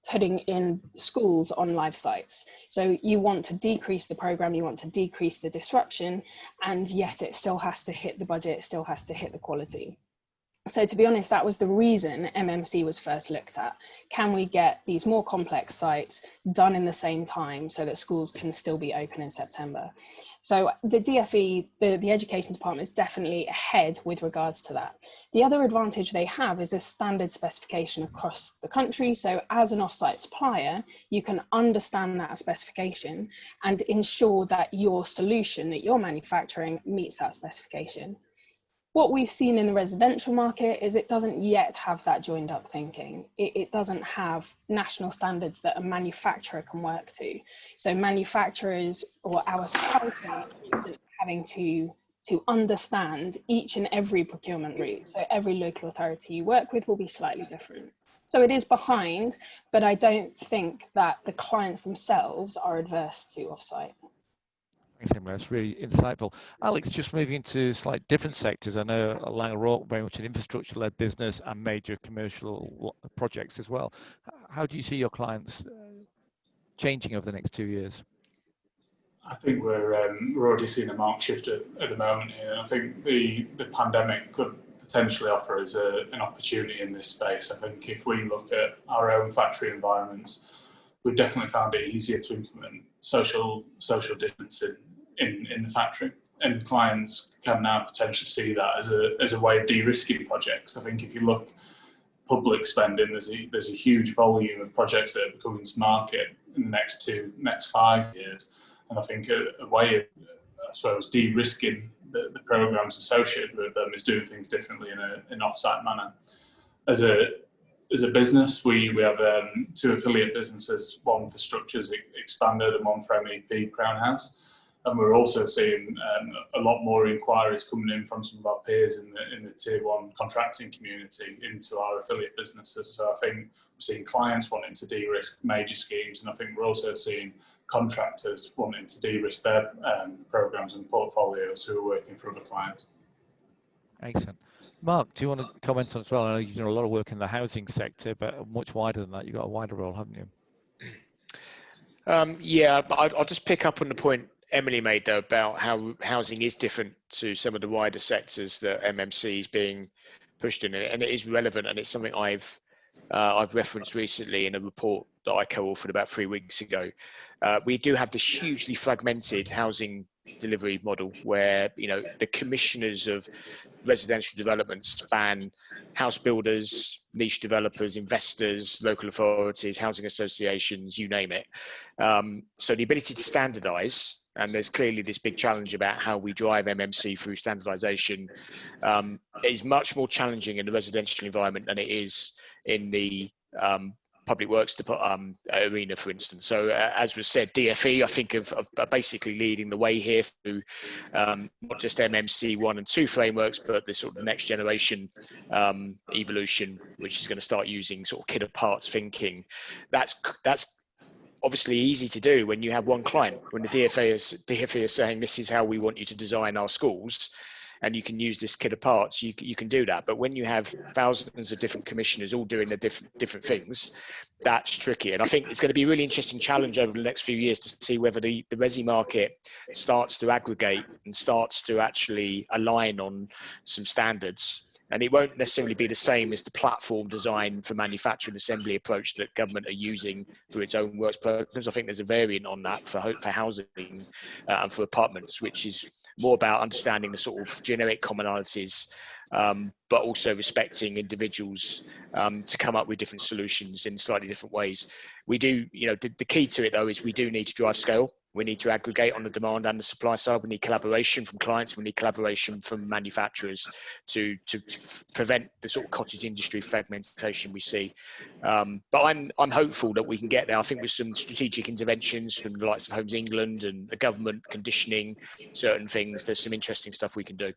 putting in schools on live sites. So you want to decrease the program, you want to decrease the disruption, and yet it still has to hit the budget, it still has to hit the quality. So to be honest, that was the reason MMC was first looked at. Can we get these more complex sites done in the same time so that schools can still be open in September? So the DFE, the Education Department, is definitely ahead with regards to that. The other advantage they have is a standard specification across the country. So as an offsite supplier, you can understand that specification and ensure that your solution that you're manufacturing meets that specification. What we've seen in the residential market is it doesn't yet have that joined up thinking. It doesn't have national standards that a manufacturer can work to. So manufacturers or our supply chain are constantly having to understand each and every procurement route. So every local authority you work with will be slightly different. So it is behind, but I don't think that the clients themselves are adverse to offsite. Thanks, Emily. That's really insightful. Alex, just moving into slightly different sectors. I know Laing O'Rourke, very much an infrastructure-led business and major commercial projects as well. How do you see your clients changing over the next 2 years? I think we're already seeing a marked shift at the moment here. I think the pandemic could potentially offer us an opportunity in this space. I think if we look at our own factory environments, we've definitely found it easier to implement social distancing in the factory, and clients can now potentially see that as a way of de-risking projects. I think if you look public spending, there's a huge volume of projects that are coming to market in the next 5 years, and I think a way of, I suppose, de-risking the programs associated with them is doing things differently in an offsite manner. As a business, we have 2 affiliate businesses, one for Structures Expanded and one for MEP Crown House. And we're also seeing a lot more inquiries coming in from some of our peers in the tier 1 contracting community into our affiliate businesses. So I think we're seeing clients wanting to de-risk major schemes, and I think we're also seeing contractors wanting to de-risk their programs and portfolios who are working for other clients. Excellent. Mark, do you want to comment on as well? I know you've done a lot of work in the housing sector, but much wider than that. You've got a wider role, haven't you? Yeah, but I'll just pick up on the point Emily made, though, about how housing is different to some of the wider sectors that MMC is being pushed in, and it is relevant, and it's something I've referenced recently in a report that I co-authored about 3 weeks ago. We do have this hugely fragmented housing delivery model where, you know, the commissioners of residential development span house builders, niche developers, investors, local authorities, housing associations, you name it. So the ability to standardize, and there's clearly this big challenge about how we drive MMC through standardization, is much more challenging in the residential environment than it is in the public works arena, for instance. So as was said, DFE, I think, of basically leading the way here through not just MMC 1 and 2 frameworks, but the sort of next generation evolution, which is going to start using sort of kit of parts thinking. That's obviously easy to do when you have one client. When the DFE is saying, this is how we want you to design our schools, and you can use this kit of parts, you can do that. But when you have thousands of different commissioners all doing their different things, that's tricky. And I think it's going to be a really interesting challenge over the next few years to see whether the resi market starts to aggregate and starts to actually align on some standards. And it won't necessarily be the same as the platform design for manufacturing assembly approach that government are using for its own works programs. I think there's a variant on that for housing and for apartments, which is more about understanding the sort of generic commonalities, but also respecting individuals to come up with different solutions in slightly different ways. We do, the key to it though is we do need to drive scale. We need to aggregate on the demand and the supply side. We need collaboration from clients. We need collaboration from manufacturers to prevent the sort of cottage industry fragmentation we see. But I'm hopeful that we can get there. I think with some strategic interventions from the likes of Homes England and the government conditioning certain things, there's some interesting stuff we can do.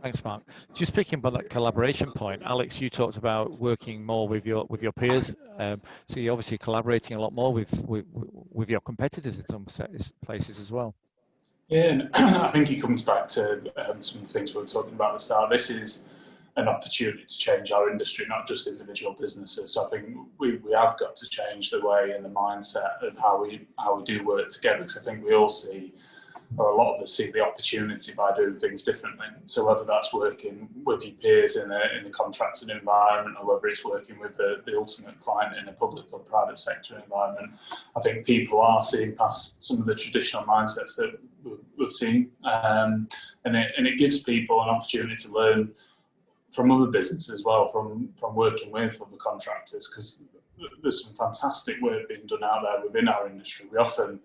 Thanks, Mark. Just speaking about that collaboration point, Alex, you talked about working more with your peers. So you're obviously collaborating a lot more with your competitors in some places as well. Yeah, and I think it comes back to some things we were talking about at the start. This is an opportunity to change our industry, not just individual businesses. So I think we have got to change the way and the mindset of how we do work together, because I think we all see, or a lot of us see, the opportunity by doing things differently. So whether that's working with your peers in a contracted environment, or whether it's working with the ultimate client in a public or private sector environment, I think people are seeing past some of the traditional mindsets that we've seen, and it gives people an opportunity to learn from other businesses as well, from working with other contractors, because there's some fantastic work being done out there within our industry. We often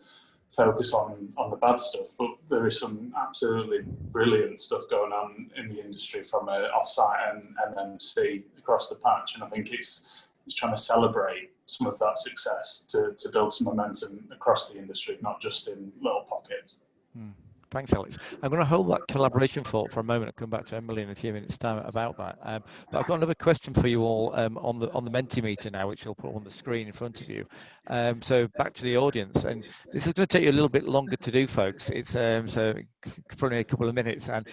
focus on the bad stuff, but there is some absolutely brilliant stuff going on in the industry from Offsite and MMC across the patch, and I think it's trying to celebrate some of that success to build some momentum across the industry, not just in little pockets. Thanks, Alex. I'm going to hold that collaboration thought for a moment and come back to Emily in a few minutes' time about that. But I've got another question for you all on the Mentimeter now, which I'll put on the screen in front of you. So back to the audience, and this is going to take you a little bit longer to do, folks. It's so probably a couple of minutes, and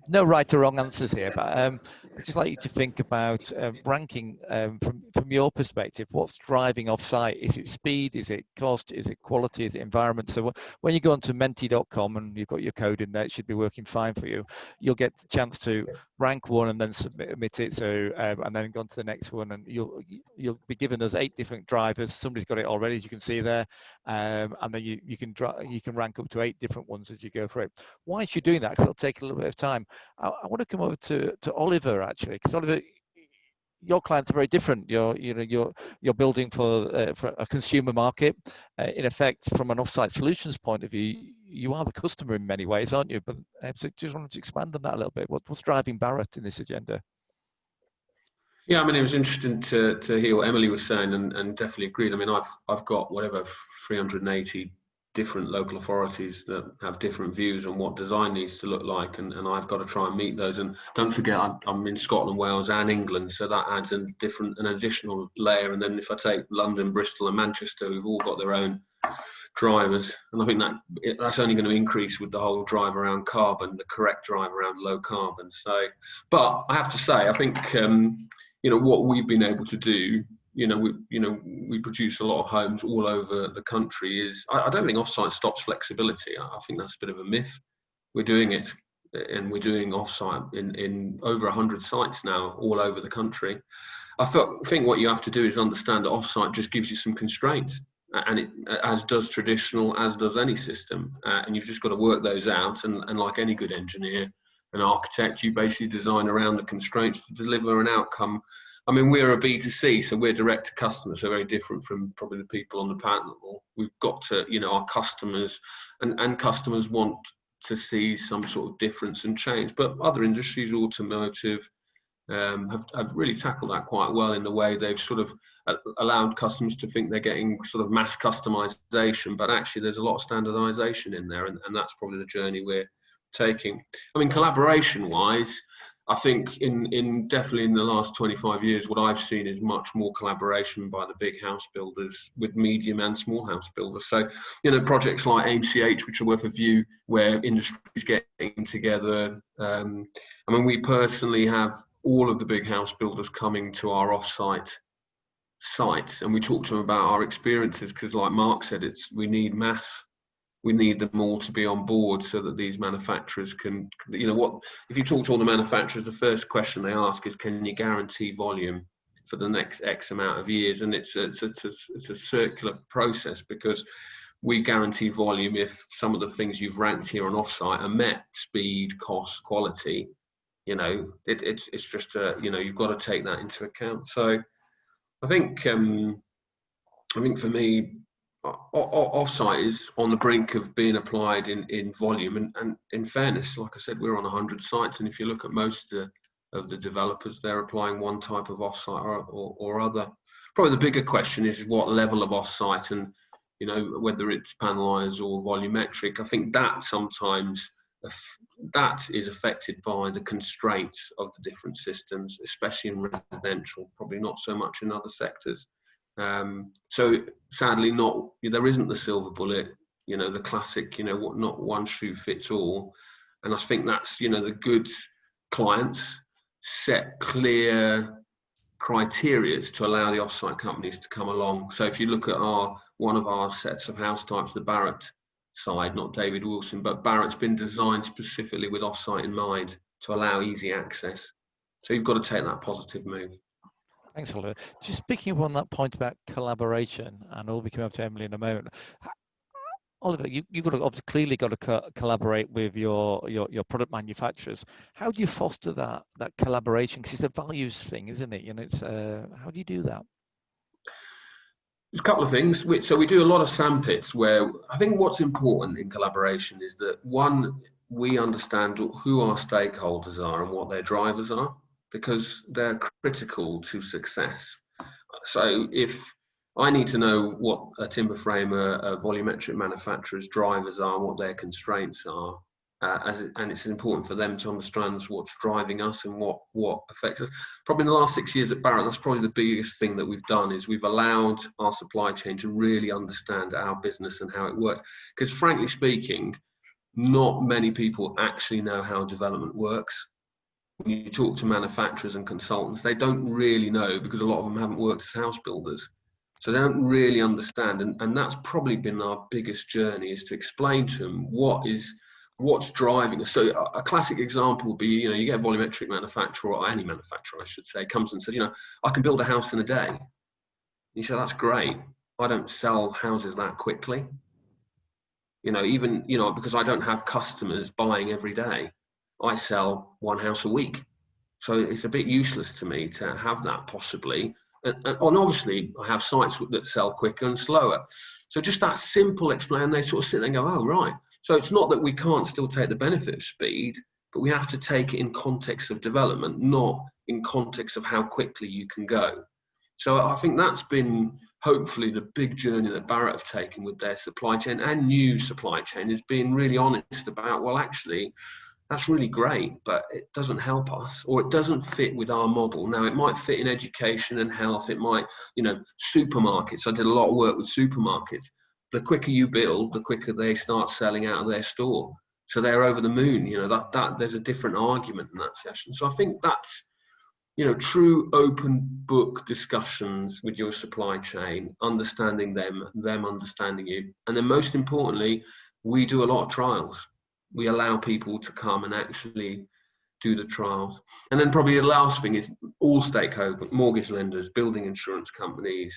no right or wrong answers here. But I'd just like you to think about ranking from your perspective. What's driving Offsite? Is it speed? Is it cost? Is it quality? Is it environment? So when you go onto menti.com and you've got your code in there, it should be working fine for you. You'll get the chance to rank one and then submit it. So and then go on to the next one, and you'll be given those 8 different drivers. Somebody's got it already, as you can see there, and then you can rank up to 8 different ones as you go through it. Why is you doing that? Because it'll take a little bit of time. I want to come over to Oliver actually, because Oliver, your clients are very different. You're building for a consumer market. In effect, from an Offsite solutions point of view, you are the customer in many ways, aren't you? But so just wanted to expand on that a little bit. What's driving Barrett in this agenda? Yeah, I mean, it was interesting to hear what Emily was saying, and definitely agreed. I mean, I've got 380 different local authorities that have different views on what design needs to look like, and I've got to try and meet those. And don't forget, I'm in Scotland, Wales and England, so that adds an additional layer. And then if I take London, Bristol and Manchester, we've all got their own drivers, and I think that's only going to increase with the whole drive around carbon, the correct drive around low carbon. So, but I have to say, I think what we've been able to do, we produce a lot of homes all over the country. I don't think Offsite stops flexibility. I think that's a bit of a myth. We're doing it, and we're doing Offsite in over 100 sites now all over the country. I think what you have to do is understand that Offsite just gives you some constraints, and it, as does traditional, as does any system, and you've just got to work those out. And like any good engineer and architect, you basically design around the constraints to deliver an outcome. I mean, we're a B2C, so we're direct to customers, so very different from probably the people on the panel. We've got to, our customers, and customers want to see some sort of difference and change. But other industries, automotive, have really tackled that quite well in the way they've sort of allowed customers to think they're getting sort of mass customization, but actually there's a lot of standardization in there, and that's probably the journey we're taking. I mean, collaboration wise, I think definitely in the last 25 years, what I've seen is much more collaboration by the big house builders with medium and small house builders. So, projects like AIM-CH, which are worth a view, where industries getting together. I mean, we personally have all of the big house builders coming to our Offsite sites, and we talk to them about our experiences, because like Mark said, we need mass. we need them all to be on board so that these manufacturers can, if you talk to all the manufacturers, the first question they ask is, can you guarantee volume for the next X amount of years? And it's a circular process, because we guarantee volume if some of the things you've ranked here on Offsite are met: speed, cost, quality. It's just you've got to take that into account. So I think for me, Offsite is on the brink of being applied in volume, and in fairness, like I said, we're on 100 sites, and if you look at most of the developers, they're applying one type of Offsite or other. Probably the bigger question is what level of Offsite, and whether it's panelized or volumetric. I think that sometimes that is affected by the constraints of the different systems, especially in residential, probably not so much in other sectors. So sadly, there isn't the silver bullet, the classic, not one shoe fits all. And I think that's, the good clients set clear criteria to allow the Offsite companies to come along. So if you look at one of our sets of house types, the Barratt side, not David Wilson, but Barratt's been designed specifically with Offsite in mind to allow easy access. So you've got to take that positive move. Thanks, Oliver. Just speaking on that point about collaboration, and I'll be coming up to Emily in a moment. Oliver, you've obviously clearly got to collaborate with your product manufacturers. How do you foster that collaboration? Because it's a values thing, isn't it? It's how do you do that? There's a couple of things. So we do a lot of sandpits, where I think what's important in collaboration is that, one, we understand who our stakeholders are and what their drivers are, because they're critical to success. So if I need to know what a timber frame, a volumetric manufacturer's drivers are, and what their constraints are, and it's important for them to understand what's driving us and what affects us. Probably in the last 6 years at Barratt, that's probably the biggest thing that we've done, is we've allowed our supply chain to really understand our business and how it works. Because frankly speaking, not many people actually know how development works. When you talk to manufacturers and consultants, they don't really know, because a lot of them haven't worked as house builders. So they don't really understand. And that's probably been our biggest journey, is to explain to them what's driving us. So a classic example would be, you get a volumetric manufacturer, or any manufacturer, I should say, comes and says, I can build a house in a day. And you say, that's great. I don't sell houses that quickly. Because I don't have customers buying every day. I sell one house a week. So it's a bit useless to me to have that, possibly. And obviously, I have sites that sell quicker and slower. So just that simple explanation, they sort of sit there and go, oh, right. So it's not that we can't still take the benefit of speed, but we have to take it in context of development, not in context of how quickly you can go. So I think that's been hopefully the big journey that Barratt have taken with their supply chain and new supply chain, is being really honest about, well, actually, that's really great, but it doesn't help us, or it doesn't fit with our model. Now, it might fit in education and health. It might, supermarkets. I did a lot of work with supermarkets. The quicker you build, the quicker they start selling out of their store. So they're over the moon. That there's a different argument in that session. So I think that's, true open book discussions with your supply chain, understanding them understanding you. And then most importantly, we do a lot of trials. We allow people to come and actually do the trials. And then probably the last thing is all stakeholders, mortgage lenders, building insurance companies,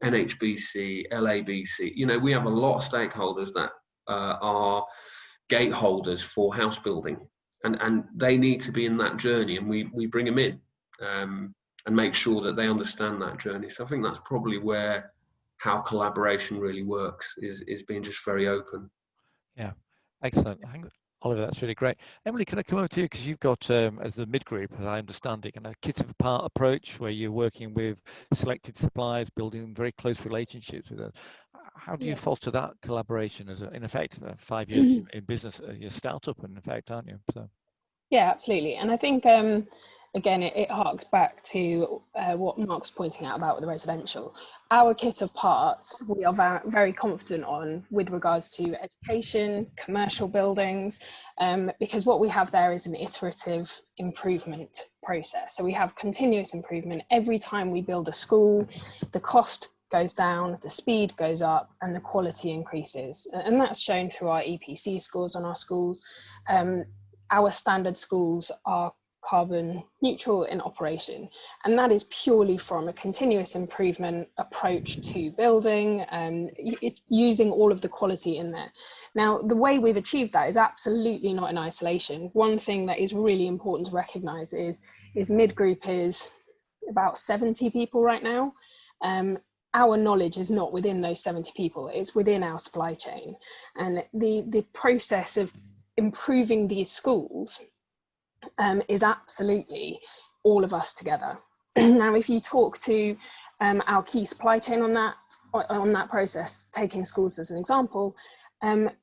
NHBC, LABC. We have a lot of stakeholders that are gateholders for house building. And they need to be in that journey, and we bring them in and make sure that they understand that journey. So I think that's probably how collaboration really works, is being just very open. Yeah, excellent. I think, Oliver, that's really great. Emily, can I come over to you, because you've got, as the mid-group, as I understand it, a kit of part approach where you're working with selected suppliers, building very close relationships with them. How do you foster that collaboration as, in effect, 5 years in business, you're a startup, in effect, aren't you? So. Yeah, absolutely. And I think, again, it harks back to what Mark's pointing out about the residential. Our kit of parts, we are very confident on with regards to education, commercial buildings, because what we have there is an iterative improvement process. So we have continuous improvement. Every time we build a school, the cost goes down, the speed goes up, and the quality increases. And that's shown through our EPC scores on our schools. Our standard schools are carbon neutral in operation, and that is purely from a continuous improvement approach to building, using all of the quality in there. Now, the way we've achieved that is absolutely not in isolation. One thing that is really important to recognize is Midgroup is about 70 people right now. Our knowledge is not within those 70 people, it's within our supply chain. And the process of improving these schools is absolutely all of us together. Now, if you talk to our key supply chain on that process, taking schools as an example,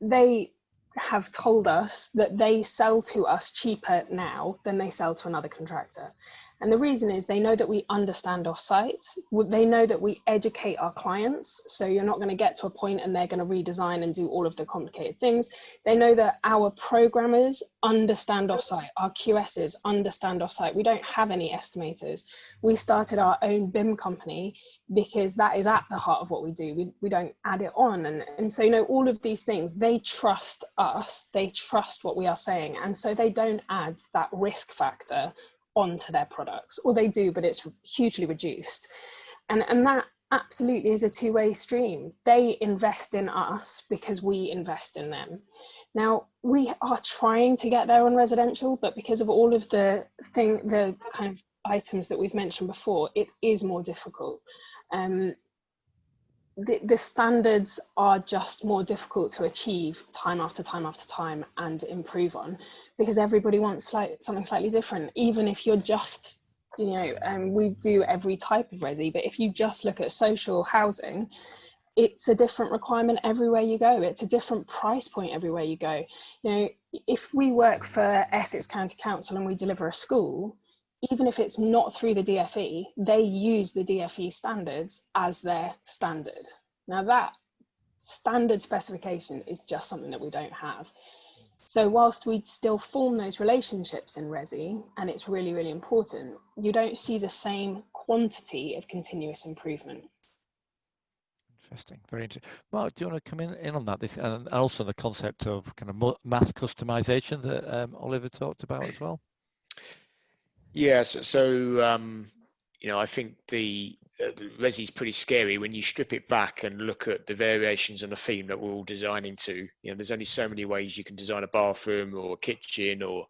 they have told us that they sell to us cheaper now than they sell to another contractor. And the reason is they know that we understand Offsite. They know that we educate our clients. So you're not going to get to a point and they're going to redesign and do all of the complicated things. They know that our programmers understand Offsite. Our QSs understand Offsite. We don't have any estimators. We started our own BIM company because that is at the heart of what we do. We don't add it on. And so, you know, all of these things, they trust us. They trust what we are saying. And so they don't add that risk factor onto their products, or they do, but it's hugely reduced. And that absolutely is a two-way stream. They invest in us because we invest in them. Now, we are trying to get there on residential, but because of all of the kind of items that we've mentioned before, it is more difficult. The standards are just more difficult to achieve time after time after time and improve on, because everybody wants something slightly different. Even if you're just, you know, we do every type of resi, but if you just look at social housing, it's a different requirement everywhere you go. It's a different price point everywhere you go. You know, if we work for Essex County Council and we deliver a school, even if it's not through the DFE, they use the DFE standards as their standard. Now, that standard specification is just something that we don't have. So whilst we still form those relationships in resi, and it's really, really important, you don't see the same quantity of continuous improvement. Interesting, very interesting. Mark, do you want to come in on that? And also the concept of kind of mass customization that Oliver talked about as well? Yes, so you know, I think the resi is pretty scary when you strip it back and look at the variations on a theme that we're all designing to. You know, there's only so many ways you can design a bathroom or a kitchen or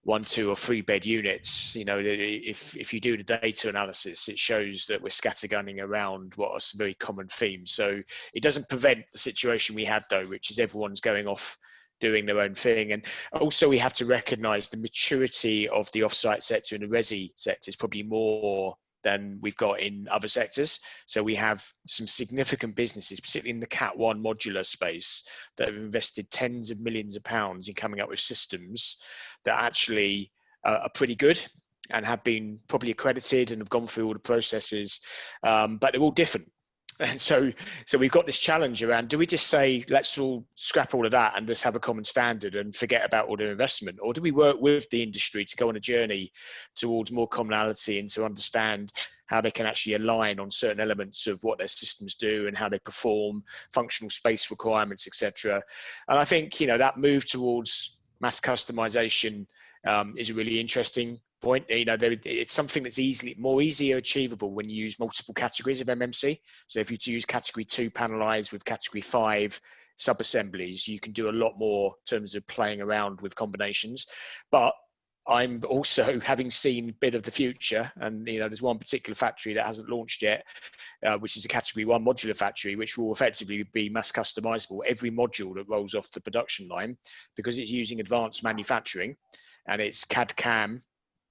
1, 2 or 3 bed units. You know, if you do the data analysis, it shows that we're scattergunning around what are some very common themes. So it doesn't prevent the situation we had though, which is everyone's going off doing their own thing. And also we have to recognize the maturity of the offsite sector and the resi sector is probably more than we've got in other sectors. So we have some significant businesses, particularly in the Cat 1 modular space, that have invested tens of millions of pounds in coming up with systems that actually are pretty good and have been probably accredited and have gone through all the processes, but they're all different. And so we've got this challenge around, do we just say, let's all scrap all of that and just have a common standard and forget about all the investment? Or do we work with the industry to go on a journey towards more commonality and to understand how they can actually align on certain elements of what their systems do and how they perform, functional space requirements, etc. And I think, you know, that move towards mass customization is a really interesting point. You know, it's something that's easier achievable when you use multiple categories of MMC. So if you use category 2 panelized with category 5 sub-assemblies, you can do a lot more in terms of playing around with combinations. But I'm also, having seen a bit of the future, and you know, there's one particular factory that hasn't launched yet, which is a category 1 modular factory, which will effectively be mass customizable, every module that rolls off the production line, because it's using advanced manufacturing and it's CAD-CAM.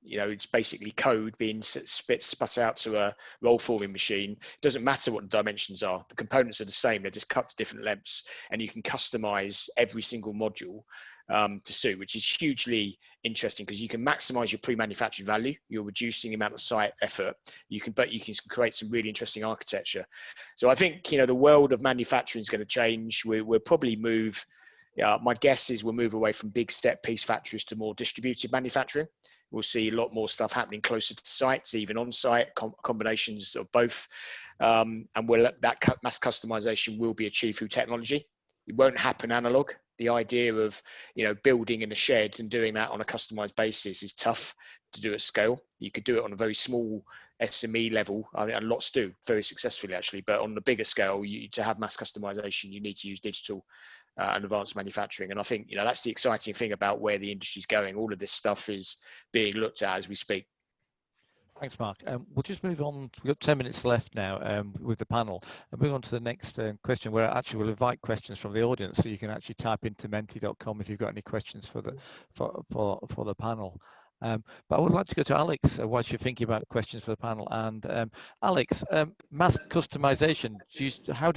You know, it's basically code being spat out to a roll forming machine. It doesn't matter what the dimensions are. The components are the same. They're just cut to different lengths, and you can customize every single module to suit, which is hugely interesting because you can maximize your pre-manufactured value. You're reducing the amount of site effort. But you can create some really interesting architecture. So I think, you know, the world of manufacturing is going to change. We'll probably move My guess is we'll move away from big set piece factories to more distributed manufacturing. We'll see a lot more stuff happening closer to sites, even on site, combinations of both. And that mass customization will be achieved through technology. It won't happen analog. The idea of, building in the sheds and doing that on a customized basis is tough to do at scale. You could do it on a very small SME level, and lots do very successfully actually, but on the bigger scale, to have mass customization, you need to use digital and advanced manufacturing. And I think, that's the exciting thing about where the industry's going. All of this stuff is being looked at as we speak. Thanks, Mark. We'll just move on. We've got 10 minutes left now with the panel. I'll move on to the next question, where actually we'll invite questions from the audience, so you can actually type into menti.com if you've got any questions for the panel. But I would like to go to Alex whilst you're thinking about questions for the panel. And Alex, mass customization, how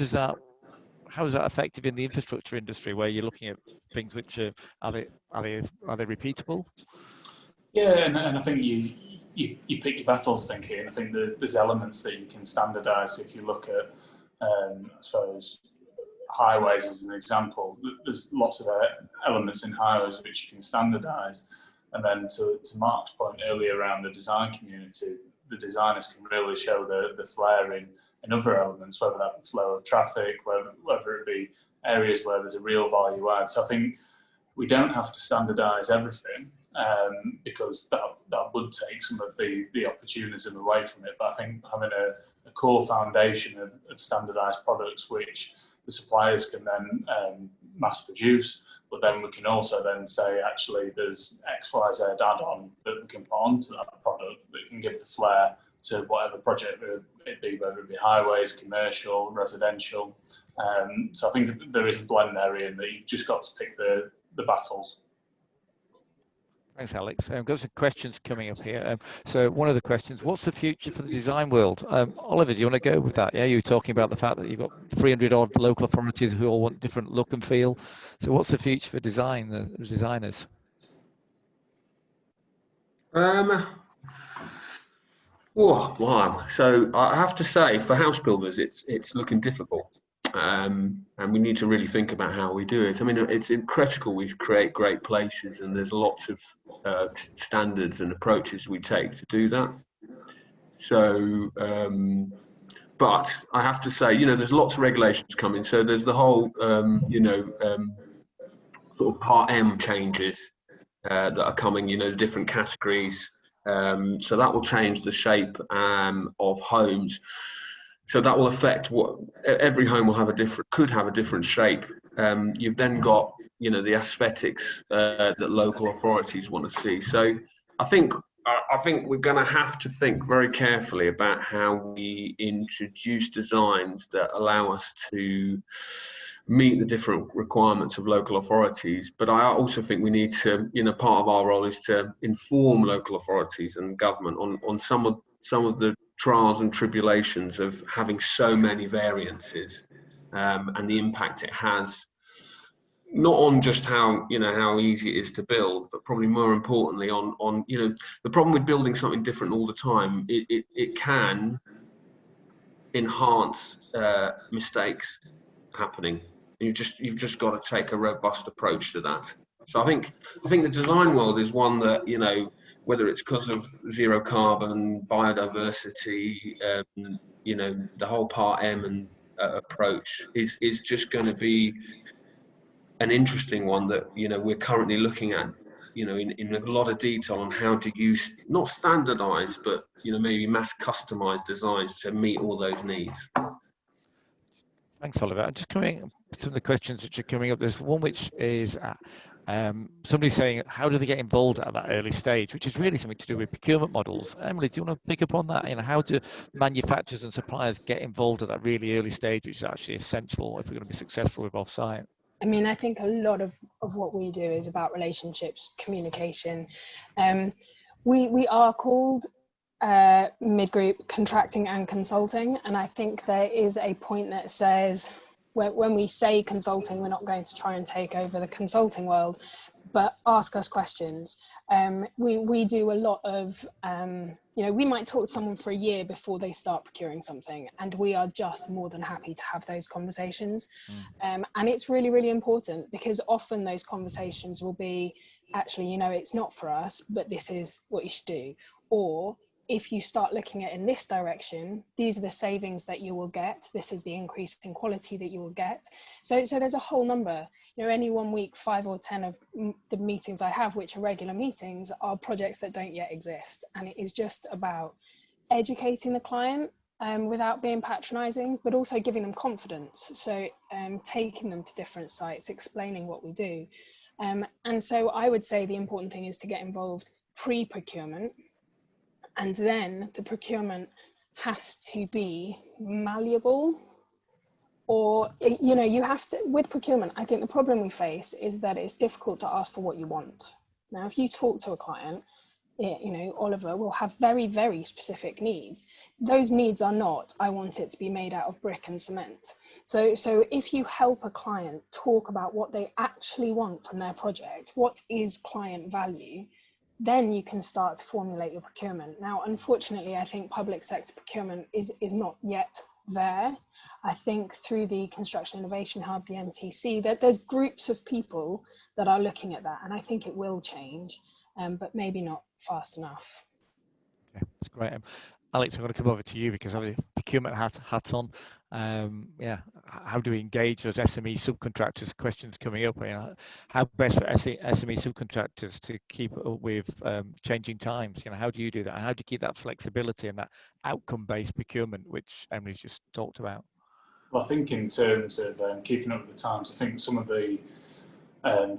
is that effective in the infrastructure industry, where you're looking at things which are they repeatable? Yeah, and I think you pick your battles, I think, here. And I think there's elements that you can standardise. If you look at, I suppose, highways as an example, there's lots of elements in highways which you can standardise. And then to Mark's point earlier around the design community, the designers can really show the flair in other elements, whether that be flow of traffic, whether it be areas where there's a real value add. So I think we don't have to standardise everything, because that would take some of the opportunism away from it. But I think having a core foundation of standardised products which the suppliers can then mass produce, but then we can also then say, actually, there's X, Y, Z add-on that we can put onto that product that can give the flair to whatever project it be, whether it be highways, commercial, residential. So I think there is a blend there, Ian, that you've just got to pick the battles. Thanks, Alex. We've got some questions coming up here. So one of the questions, what's the future for the design world? Oliver, do you want to go with that? Yeah, you were talking about the fact that you've got 300 odd local authorities who all want different look and feel. So what's the future for design, the designers? Oh, wow. So I have to say, for house builders, it's looking difficult. And we need to really think about how we do it. I mean, it's critical we create great places, and there's lots of standards and approaches we take to do that. So, but I have to say, there's lots of regulations coming. So there's the whole, sort of Part M changes that are coming, the different categories. So that will change the shape of homes. So that will affect every home will could have a different shape. You've then got, the aesthetics that local authorities want to see. So I think we're going to have to think very carefully about how we introduce designs that allow us to meet the different requirements of local authorities. But I also think we need to, part of our role is to inform local authorities and government on some of the trials and tribulations of having so many variances, and the impact it has, not on just how easy it is to build, but probably more importantly on the problem with building something different all the time. It can enhance mistakes happening. You've just got to take a robust approach to that. So I think the design world is one that, whether it's because of zero carbon, biodiversity, the whole Part M and approach is just going to be an interesting one that, we're currently looking at, in a lot of detail on how to use, not standardized, but, maybe mass customized designs to meet all those needs. Thanks, Oliver. Just coming some of the questions which are coming up. There's one which is somebody saying, how do they get involved at that early stage, which is really something to do with procurement models. Emily, do you want to pick up on that? How do manufacturers and suppliers get involved at that really early stage, which is actually essential if we're going to be successful with Offsite? I mean, I think a lot of what we do is about relationships, communication. We are called mid-group contracting and consulting, and I think there is a point that says when we say consulting, we're not going to try and take over the consulting world, but ask us questions. We do a lot of you know, we might talk to someone for a year before they start procuring something, and we are just more than happy to have those conversations. And it's really, really important, because often those conversations will be, actually, you know, it's not for us, but this is what you should do. Or if you start looking at in this direction, these are the savings that you will get. This is the increase in quality that you will get. So there's a whole number. You know, any 1 week, 5 or 10 of the meetings I have, which are regular meetings, are projects that don't yet exist. And it is just about educating the client without being patronizing, but also giving them confidence. So taking them to different sites, explaining what we do. And so I would say the important thing is to get involved pre-procurement. And then the procurement has to be malleable, or, you know, you have to, with procurement, I think the problem we face is that it's difficult to ask for what you want. Now, if you talk to a client, you know, Oliver will have very, very specific needs. Those needs are not, I want it to be made out of brick and cement. So if you help a client talk about what they actually want from their project, what is client value, then you can start to formulate your procurement. Now, unfortunately, I think public sector procurement is not yet there. I think through the Construction Innovation Hub, the MTC, that there's groups of people that are looking at that, and I think it will change, but maybe not fast enough. Yeah, that's great. Alex, I'm going to come over to you, because obviously procurement hat on. Yeah, how do we engage those SME subcontractors? Questions coming up. You know, how best for SME subcontractors to keep up with changing times? You know, how do you do that? How do you keep that flexibility and that outcome-based procurement, which Emily's just talked about? Well, I think in terms of keeping up with the times, I think some of the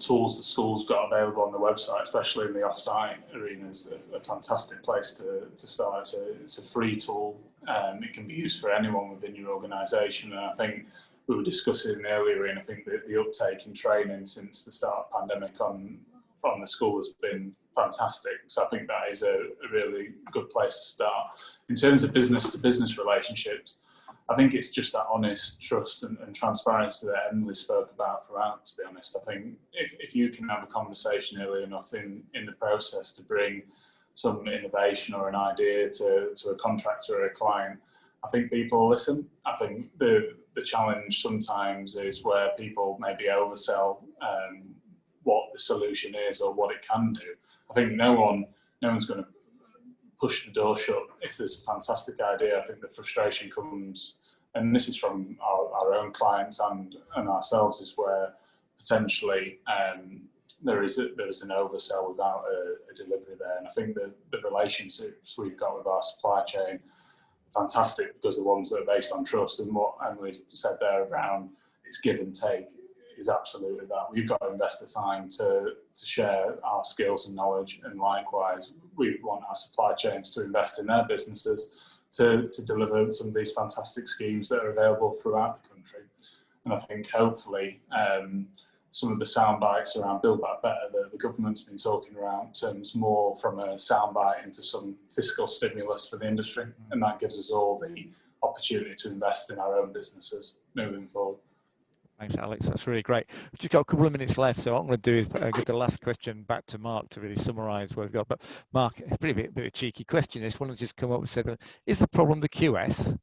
tools the school's got available on the website, especially in the Offsite arena, is a fantastic place to start. It's a free tool. It can be used for anyone within your organisation, and I think we were discussing earlier, and I think that the uptake in training since the start of the pandemic from the school has been fantastic. So I think that is a really good place to start. In terms of business-to-business relationships, I think it's just that honest trust and transparency that Emily spoke about throughout, to be honest. I think if you can have a conversation early enough in the process to bring some innovation or an idea to a contractor or a client, I think people will listen. I think the challenge sometimes is where people maybe oversell what the solution is or what it can do. I think no one's going to push the door shut if there's a fantastic idea. I think the frustration comes, and this is from our own clients and ourselves, is where potentially there is an oversell without a delivery there. And I think the relationships we've got with our supply chain are fantastic, because the ones that are based on trust, and what Emily said there around it's give and take is absolutely that. We've got to invest the time to share our skills and knowledge, and likewise we want our supply chains to invest in their businesses to deliver some of these fantastic schemes that are available throughout the country. And I think hopefully some of the sound bites around Build Back Better that the government's been talking around turns more from a sound bite into some fiscal stimulus for the industry, and that gives us all the opportunity to invest in our own businesses moving forward. Thanks, Alex. That's really great. We've just got a couple of minutes left, so what I'm going to do is give the last question back to Mark to really summarise what we've got. But Mark, it's a bit of a cheeky question. This one has just come up and said, is the problem the QS?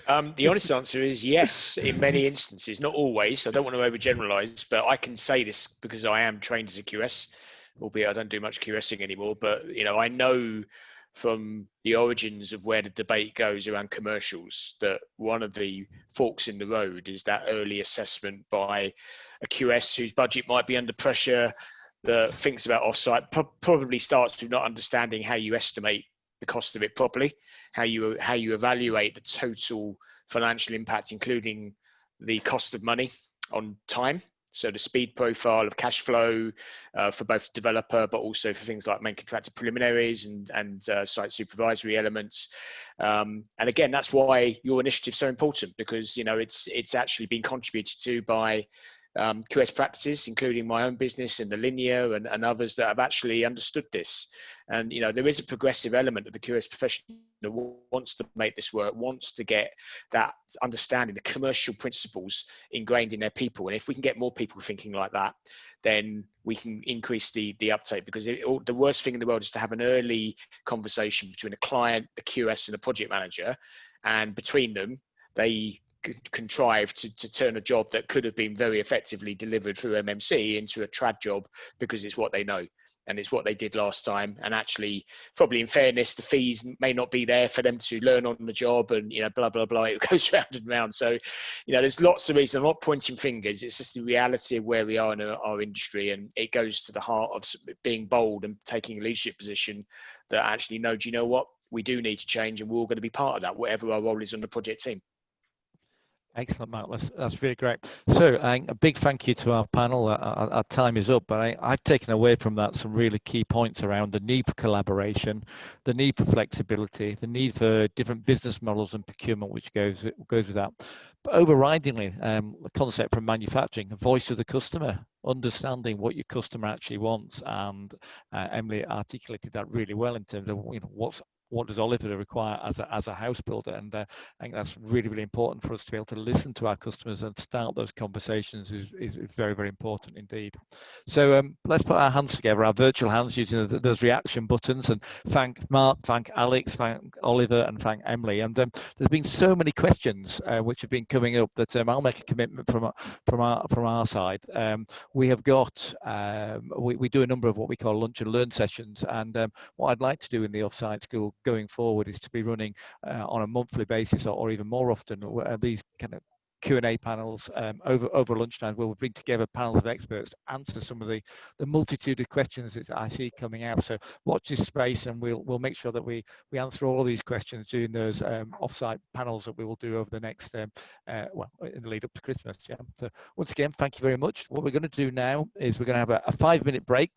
The honest answer is yes, in many instances, not always. I don't want to overgeneralise, but I can say this because I am trained as a QS, albeit I don't do much QSing anymore. But you know, I know from the origins of where the debate goes around commercials that one of the forks in the road is that early assessment by a QS whose budget might be under pressure, that thinks about offsite, probably starts with not understanding how you estimate the cost of it properly, how you evaluate the total financial impact, including the cost of money on time. So the speed profile of cash flow for both developer, but also for things like main contractor preliminaries and site supervisory elements. And again, that's why your initiative is so important, because you know it's actually been contributed to by QS practices, including my own business and the Linear and others that have actually understood this. And, you know, there is a progressive element of the QS profession that wants to make this work, wants to get that understanding, the commercial principles ingrained in their people. And if we can get more people thinking like that, then we can increase the uptake, because the worst thing in the world is to have an early conversation between a client, the QS and the project manager. And between them, they contrive to turn a job that could have been very effectively delivered through MMC into a trad job, because it's what they know and it's what they did last time. And actually, probably in fairness, the fees may not be there for them to learn on the job, and, you know, blah blah blah, it goes round and round. So, you know, there's lots of reasons. I'm not pointing fingers, it's just the reality of where we are in our industry, and it goes to the heart of being bold and taking a leadership position that actually, no, do you know what, we do need to change, and we're all going to be part of that, whatever our role is on the project team. Excellent, Mark. That's really great. So a big thank you to our panel. Our time is up, but I've taken away from that some really key points around the need for collaboration, the need for flexibility, the need for different business models and procurement, which goes with that. But overridingly, the concept from manufacturing, the voice of the customer, understanding what your customer actually wants. And Emily articulated that really well in terms of, you know, what does Oliver require as a house builder? And I think that's really, really important for us to be able to listen to our customers and start those conversations is very, very important indeed. So let's put our hands together, our virtual hands, using those reaction buttons, and thank Mark, thank Alex, thank Oliver, and thank Emily. And there's been so many questions which have been coming up that I'll make a commitment from our side. We have got we do a number of what we call lunch and learn sessions, and what I'd like to do in the Offsite School going forward is to be running on a monthly basis, or even more often, these kind of Q&A panels over lunchtime, where we bring together panels of experts to answer some of the multitude of questions that I see coming out. So watch this space, and we'll make sure that we answer all of these questions during those offsite panels that we will do over the next well, in the lead up to Christmas. Yeah. So once again, thank you very much. What we're going to do now is we're going to have a 5-minute break.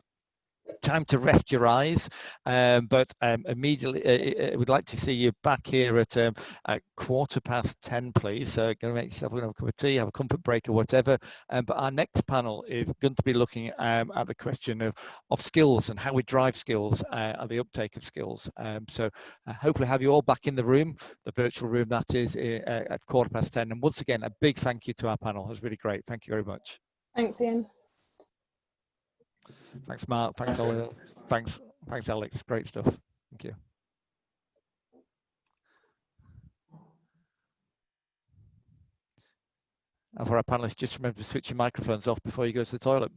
Time to rest your eyes, but immediately we'd like to see you back here at 10:15, please. So go make yourself a cup of tea, have a comfort break or whatever. But our next panel is going to be looking at the question of skills and how we drive skills and the uptake of skills. So hopefully have you all back in the room, the virtual room that is, at 10:15. And once again, a big thank you to our panel. It was really great. Thank you very much. Thanks, Ian. Thanks, Mark. Thanks, Oliver. Thanks, Alex. Great stuff. Thank you. And for our panelists, just remember to switch your microphones off before you go to the toilet.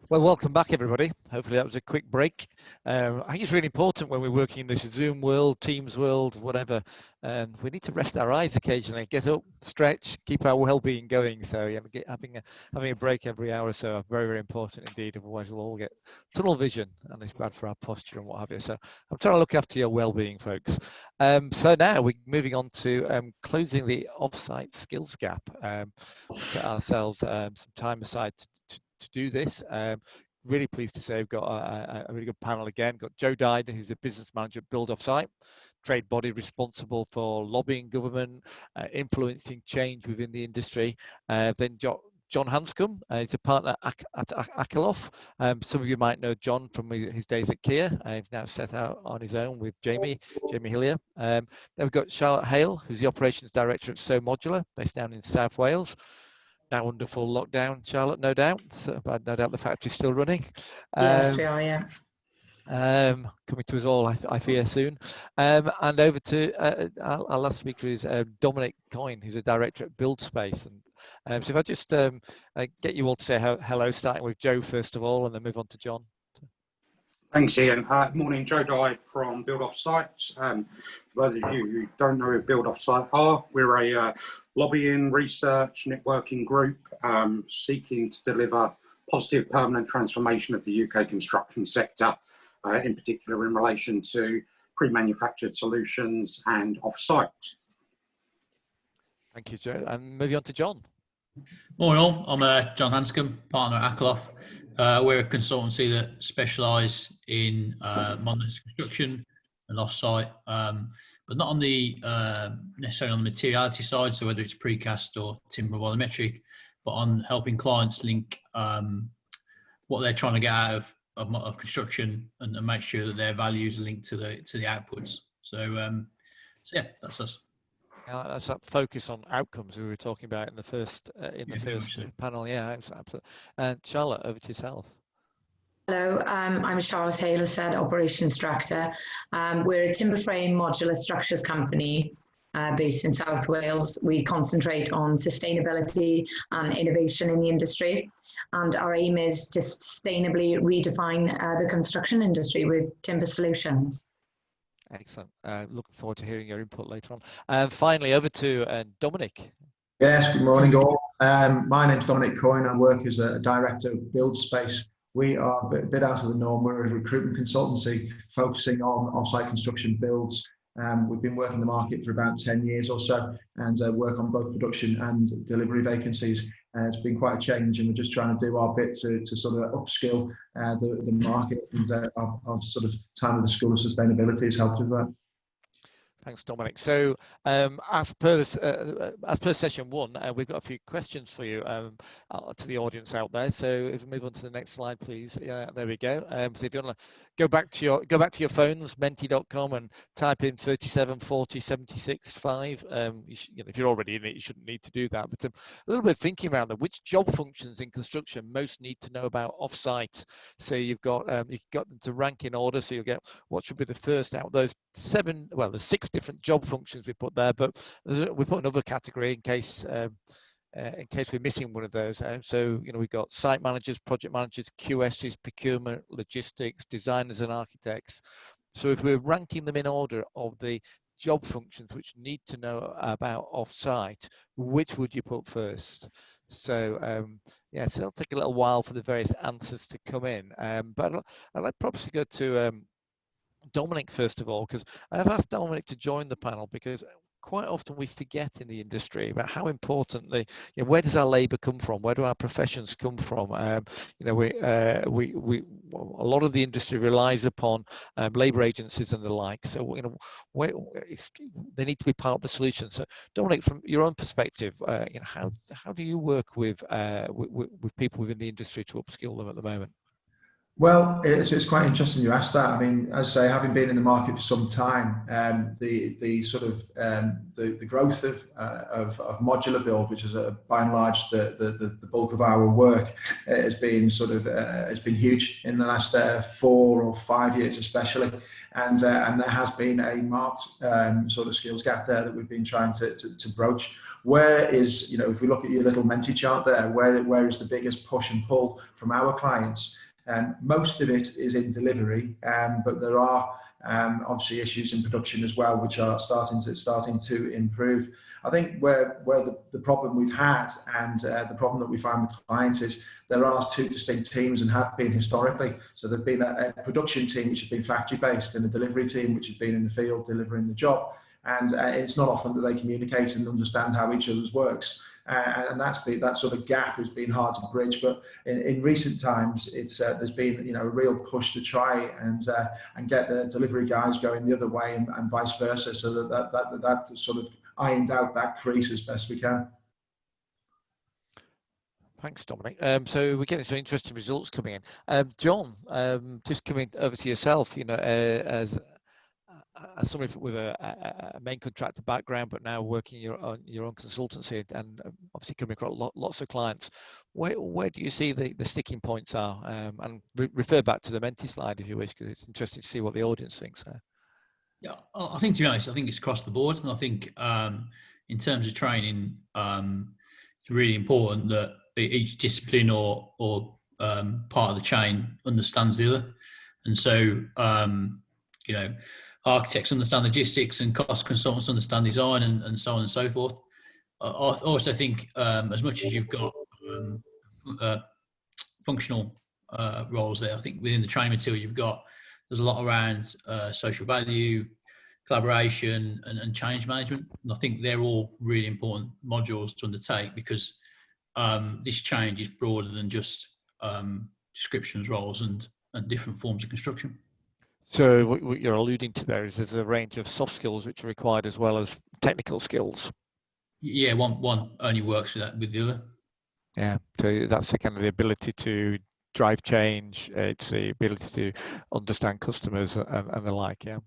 Well, welcome back, everybody. Hopefully that was a quick break. I think it's really important when we're working in this Zoom world, Teams world, whatever. We need to rest our eyes occasionally, get up, stretch, keep our well-being going. So having a break every hour or so are very, very important indeed. Otherwise, we'll all get tunnel vision, and it's bad for our posture and what have you. So I'm trying to look after your well-being, folks. So now we're moving on to closing the offsite skills gap. Set ourselves some time aside to do this. Really pleased to say we've got a really good panel again. Got Joe Dyden, who's a business manager at Build Offsite, trade body responsible for lobbying government, influencing change within the industry. Then John Hanscom, he's a partner at Akerlof. Some of you might know John from his days at Kia. He's now set out on his own with Jamie Hillier. Then we've got Charlotte Hale, who's the operations director at So Modular, based down in South Wales. Now under full lockdown, Charlotte, no doubt. So, but no doubt the factory's still running. Yes, we are, yeah. Coming to us all, I fear, soon. And over to our last speaker is Dominic Coyne, who's a director at Build Space. And so if I just get you all to say hello, starting with Joe first of all, and then move on to John. Thanks, Ian. Morning, Joe Dye from Build Offsite. For those of you who don't know who Build Offsite are, we're a lobbying, research, networking group seeking to deliver positive permanent transformation of the UK construction sector, in particular in relation to pre-manufactured solutions and offsite. Thank you, Joe. And moving on to John. Morning all, I'm John Hanscom, partner at Akerlof. We're a consultancy that specialise in modern construction and offsite, but not on the necessarily on the materiality side, so whether it's precast or timber volumetric, but on helping clients link what they're trying to get out of construction and make sure that their values are linked to the outputs. So yeah, that's us. That's that focus on outcomes we were talking about in the first panel. Yeah, absolutely. And Charlotte, over to yourself. Hello, I'm Charlotte Hale, said Operations Director. We're a timber frame modular structures company based in South Wales. We concentrate on sustainability and innovation in the industry. And our aim is to sustainably redefine the construction industry with timber solutions. Excellent. Looking forward to hearing your input later on. And finally, over to Dominic. Yes, good morning all. My name's Dominic Coyne. I work as a director of Build Space. We are a bit out of the norm. We're a recruitment consultancy focusing on off-site construction builds. We've been working the market for about 10 years or so and work on both production and delivery vacancies. It's been quite a change, and we're just trying to do our bit to sort of upskill the market, and our sort of time with the School of Sustainability has helped with that. Thanks, Dominic. So as per session one, we've got a few questions for you to the audience out there. So if we move on to the next slide, please. Yeah, there we go. So if you want to go back to your phones, menti.com, and type in 37 40 76 5. If you're already in it, you shouldn't need to do that. But a little bit of thinking around that. Which job functions in construction most need to know about offsite? So you've got them to rank in order. So you'll get what should be the first out of those there's 6 different job functions we put there, but we put another category in case we're missing one of those. So we've got site managers, project managers, QSs, procurement, logistics, designers and architects. So if we're ranking them in order of the job functions which need to know about offsite, which would you put first? So so it'll take a little while for the various answers to come in, but I'd probably go to Dominic first of all, because I've asked Dominic to join the panel because quite often we forget in the industry about how importantly, where does our labour come from? Where do our professions come from? A lot of the industry relies upon labour agencies and the like. So they need to be part of the solution. So Dominic, from your own perspective, how do you work with people within the industry to upskill them at the moment? Well, it's quite interesting you asked that. I mean, as I say, having been in the market for some time, the sort of the growth of modular build, which is by and large the bulk of our work, has been has been huge in the last 4 or 5 years, especially, and there has been a marked sort of skills gap there that we've been trying to broach. Where is, if we look at your little Menti chart there, where is the biggest push and pull from our clients? Most of it is in delivery, but there are obviously issues in production as well, which are starting to improve. I think where the problem we've had, and the problem that we find with clients, is there are 2 distinct teams and have been historically. So there's been a production team which has been factory based, and a delivery team which has been in the field delivering the job. And it's not often that they communicate and understand how each other's works. And that sort of gap has been hard to bridge, but in recent times, there's been a real push to try and get the delivery guys going the other way, and vice versa, so that sort of ironed out that crease as best we can. Thanks, Dominic. So we're getting some interesting results coming in. John, just coming over to yourself, as somebody with a main contractor background, but now working your own consultancy, and obviously coming across lots of clients, where do you see the sticking points are? And refer back to the Menti slide if you wish, because it's interesting to see what the audience thinks there. Yeah, I think, to be honest, I think it's across the board, and I think in terms of training, it's really important that each discipline or part of the chain understands the other, and so architects understand logistics, and cost consultants understand design, and so on and so forth. I also think as much as you've got functional roles there, I think within the training material there's a lot around social value, collaboration, and change management. And I think they're all really important modules to undertake, because this change is broader than just descriptions, roles, and different forms of construction. So what you're alluding to there is there's a range of soft skills which are required as well as technical skills. Yeah, one only works with the other. Yeah, so that's the kind of the ability to drive change. It's the ability to understand customers and the like. Yeah.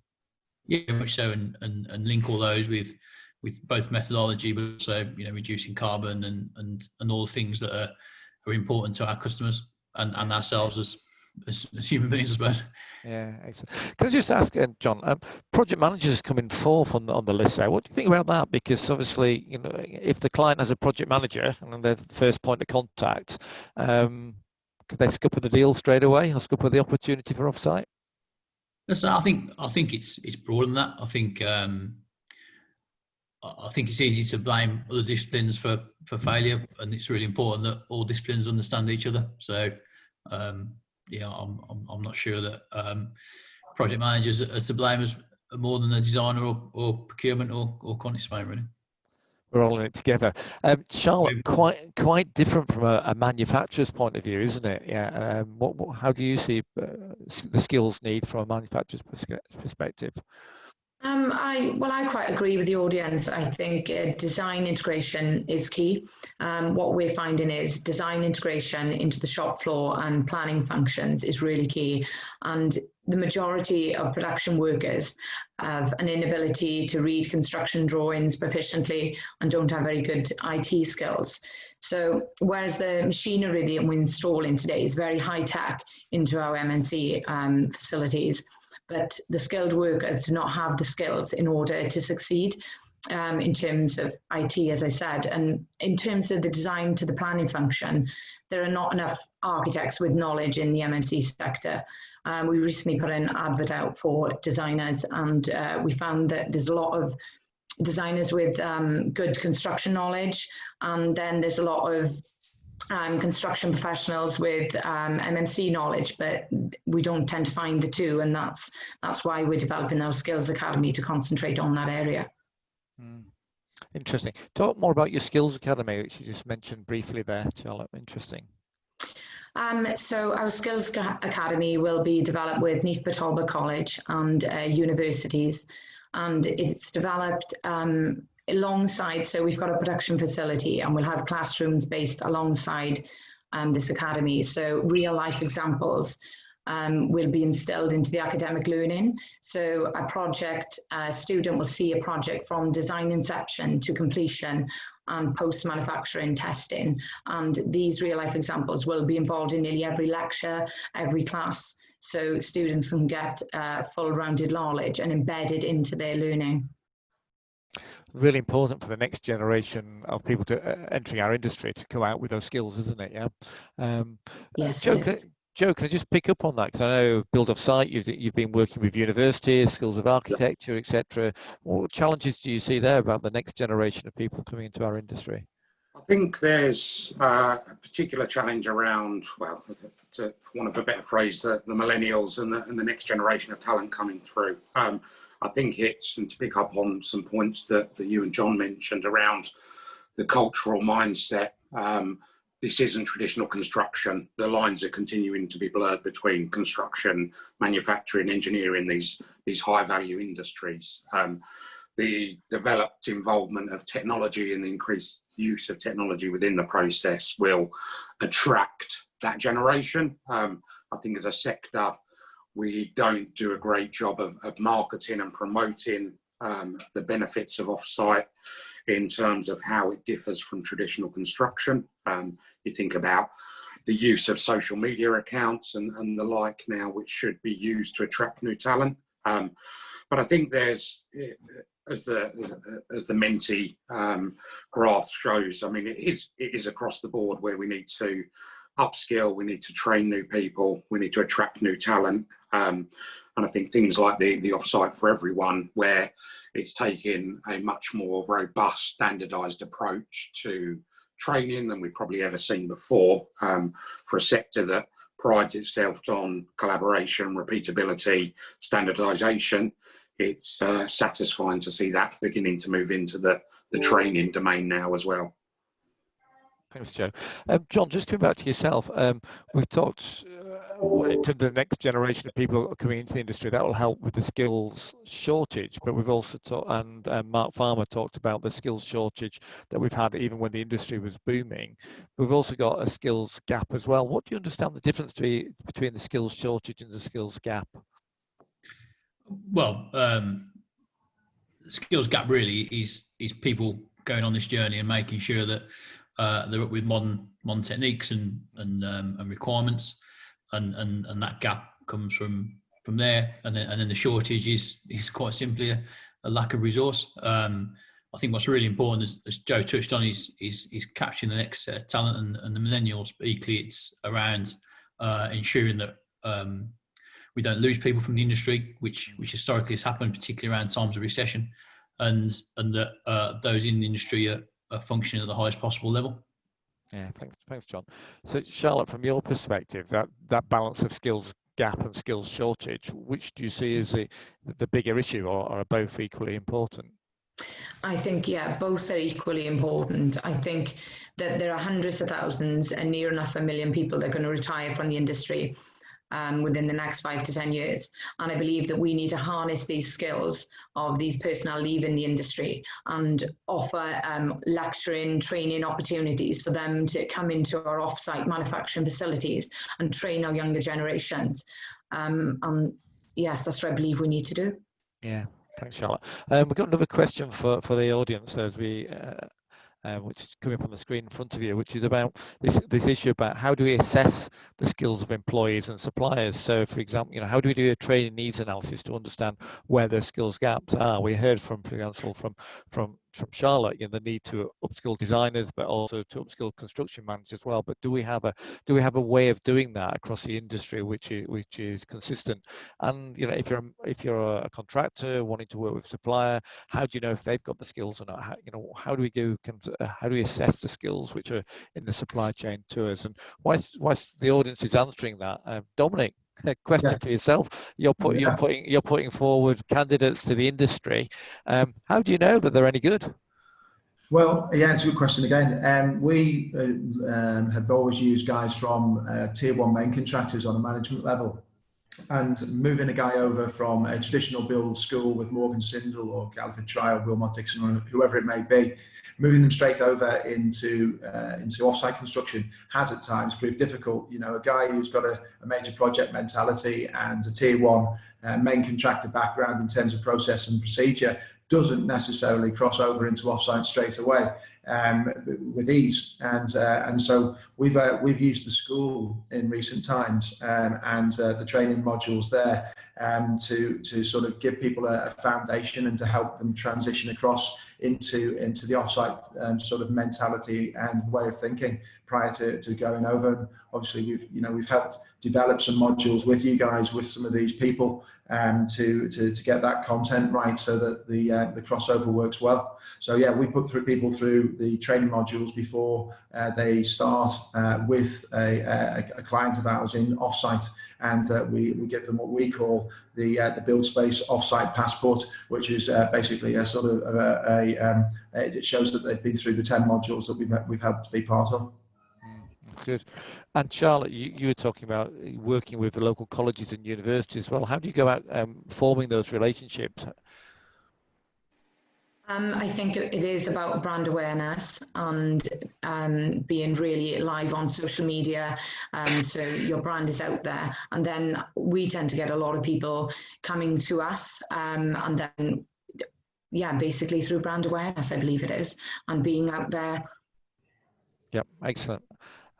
Yeah, much so, and link all those with both methodology, but also reducing carbon and all the things that are important to our customers and ourselves as human beings, I suppose. Yeah, excellent. Can I just ask, John, project managers come in fourth on the list there. What do you think about that? Because obviously, if the client has a project manager and they're the first point of contact, could they scupper the deal straight away, or scupper the opportunity for offsite? So I think it's broader than that. I think it's easy to blame other disciplines for failure, and it's really important that all disciplines understand each other. So I'm not sure that project managers are to blame as more than a designer or procurement or quantity surveying, really. We're all in it together. Charlotte, quite different from a manufacturer's point of view, isn't it? Yeah. How do you see the skills need from a manufacturer's perspective? I quite agree with the audience. I think design integration is key. What we're finding is design integration into the shop floor and planning functions is really key. And the majority of production workers have an inability to read construction drawings proficiently and don't have very good IT skills. So whereas the machinery that we install in today is very high tech into our MNC facilities, but the skilled workers do not have the skills in order to succeed in terms of IT, as I said. And in terms of the design to the planning function, there are not enough architects with knowledge in the MNC sector. We recently put an advert out for designers, and we found that there's a lot of designers with good construction knowledge, and then there's a lot of construction professionals with MNC knowledge, but we don't tend to find the two, and that's why we're developing our skills academy to concentrate on that area. Interesting. Talk more about your skills academy, which you just mentioned briefly there, Charlotte. Interesting. So our skills academy will be developed with Neath Talbot College and universities, and it's developed alongside, so we've got a production facility and we'll have classrooms based alongside this academy. So real life examples will be instilled into the academic learning. So a student will see a project from design inception to completion and post-manufacturing testing. And these real-life examples will be involved in nearly every lecture, every class, so students can get full-rounded knowledge and embed it into their learning. Really important for the next generation of people to entering our industry to come out with those skills, isn't it? Yeah. Yes, Joe, can I just pick up on that? Because I know Build Offsite, you've been working with universities, schools of architecture, etc. What challenges do you see there about the next generation of people coming into our industry? I think there's a particular challenge around, well, for want of a better phrase, the millennials and the next generation of talent coming through. I think it's, and to pick up on some points that you and John mentioned around the cultural mindset, this isn't traditional construction. The lines are continuing to be blurred between construction, manufacturing, engineering, these high value industries. The developed involvement of technology and the increased use of technology within the process will attract that generation. I think as a sector, we don't do a great job of marketing and promoting the benefits of offsite in terms of how it differs from traditional construction. You think about the use of social media accounts and the like now, which should be used to attract new talent. But I think there's, as the Menti graph shows, I mean, it is across the board where we need to upskill, we need to train new people, we need to attract new talent. And I think things like the Offsite for Everyone, where it's taking a much more robust, standardized approach to training than we've probably ever seen before, for a sector that prides itself on collaboration, repeatability, standardization. It's satisfying to see that beginning to move into the training domain now as well. Thanks, Joe. John, just coming back to yourself, we've talked in terms of the next generation of people coming into the industry, that will help with the skills shortage, but we've also talked, and Mark Farmer talked about the skills shortage that we've had even when the industry was booming. We've also got a skills gap as well. What do you understand the difference between the skills shortage and the skills gap? Well, the skills gap really is people going on this journey and making sure that they're up with modern techniques and requirements, and that gap comes from there, and then the shortage is quite simply a lack of resource. I think what's really important, as Joe touched on, is capturing the next set of talent and the millennials, but equally it's around ensuring that we don't lose people from the industry, which historically has happened, particularly around times of recession, and that those in the industry are functioning at the highest possible level. Yeah, thanks, John. So, Charlotte, from your perspective, that balance of skills gap and skills shortage, which do you see as the bigger issue, or are both equally important? I think, yeah, both are equally important. I think that there are hundreds of thousands and near enough 1 million people that are going to retire from the industry within the next 5 to 10 years. And I believe that we need to harness these skills of these personnel leaving the industry and offer lecturing, training opportunities for them to come into our off-site manufacturing facilities and train our younger generations. And yes, that's what I believe we need to do. Yeah, thanks, Charlotte. We've got another question for the audience as we which is coming up on the screen in front of you, which is about this issue about how do we assess the skills of employees and suppliers. So, for example, how do we do a training needs analysis to understand where the skills gaps are? We heard for example, from Charlotte, the need to upskill designers, but also to upskill construction managers as well. But do we have a way of doing that across the industry which is consistent? And if you're a contractor wanting to work with a supplier, how do you know if they've got the skills or not? How do we assess the skills which are in the supply chain to us? And whilst the audience is answering that, Dominic, a question for yourself. You're putting forward candidates to the industry. How do you know that they're any good? Well, yeah, it's a good question again. We have always used guys from tier 1 main contractors on a management level. and moving a guy over from a traditional build school with Morgan Sindel or Galliford Try or Wilmot Dixon or whoever it may be, moving them straight over into offsite construction has at times proved difficult. You know, a guy who's got a major project mentality and a tier one main contractor background in terms of process and procedure doesn't necessarily cross over into offsite straight away with ease, and so we've used the school in recent times and the training modules there to sort of give people a foundation and to help them transition across into the offsite sort of mentality and way of thinking prior to going over. And obviously we've helped develop some modules with you guys, with some of these people to get that content right so that the crossover works well. So yeah, we put people through the training modules before they start with a client of ours in offsite, and we give them what we call the Build Space Offsite Passport, which is basically a sort of it shows that they've been through the 10 modules that we've helped to be part of. That's good. And Charlotte, you were talking about working with the local colleges and universities as well. How do you go about forming those relationships? I think it is about brand awareness and being really live on social media, so your brand is out there, and then we tend to get a lot of people coming to us, and then yeah, basically through brand awareness, I believe it is, and being out there. Yep, excellent.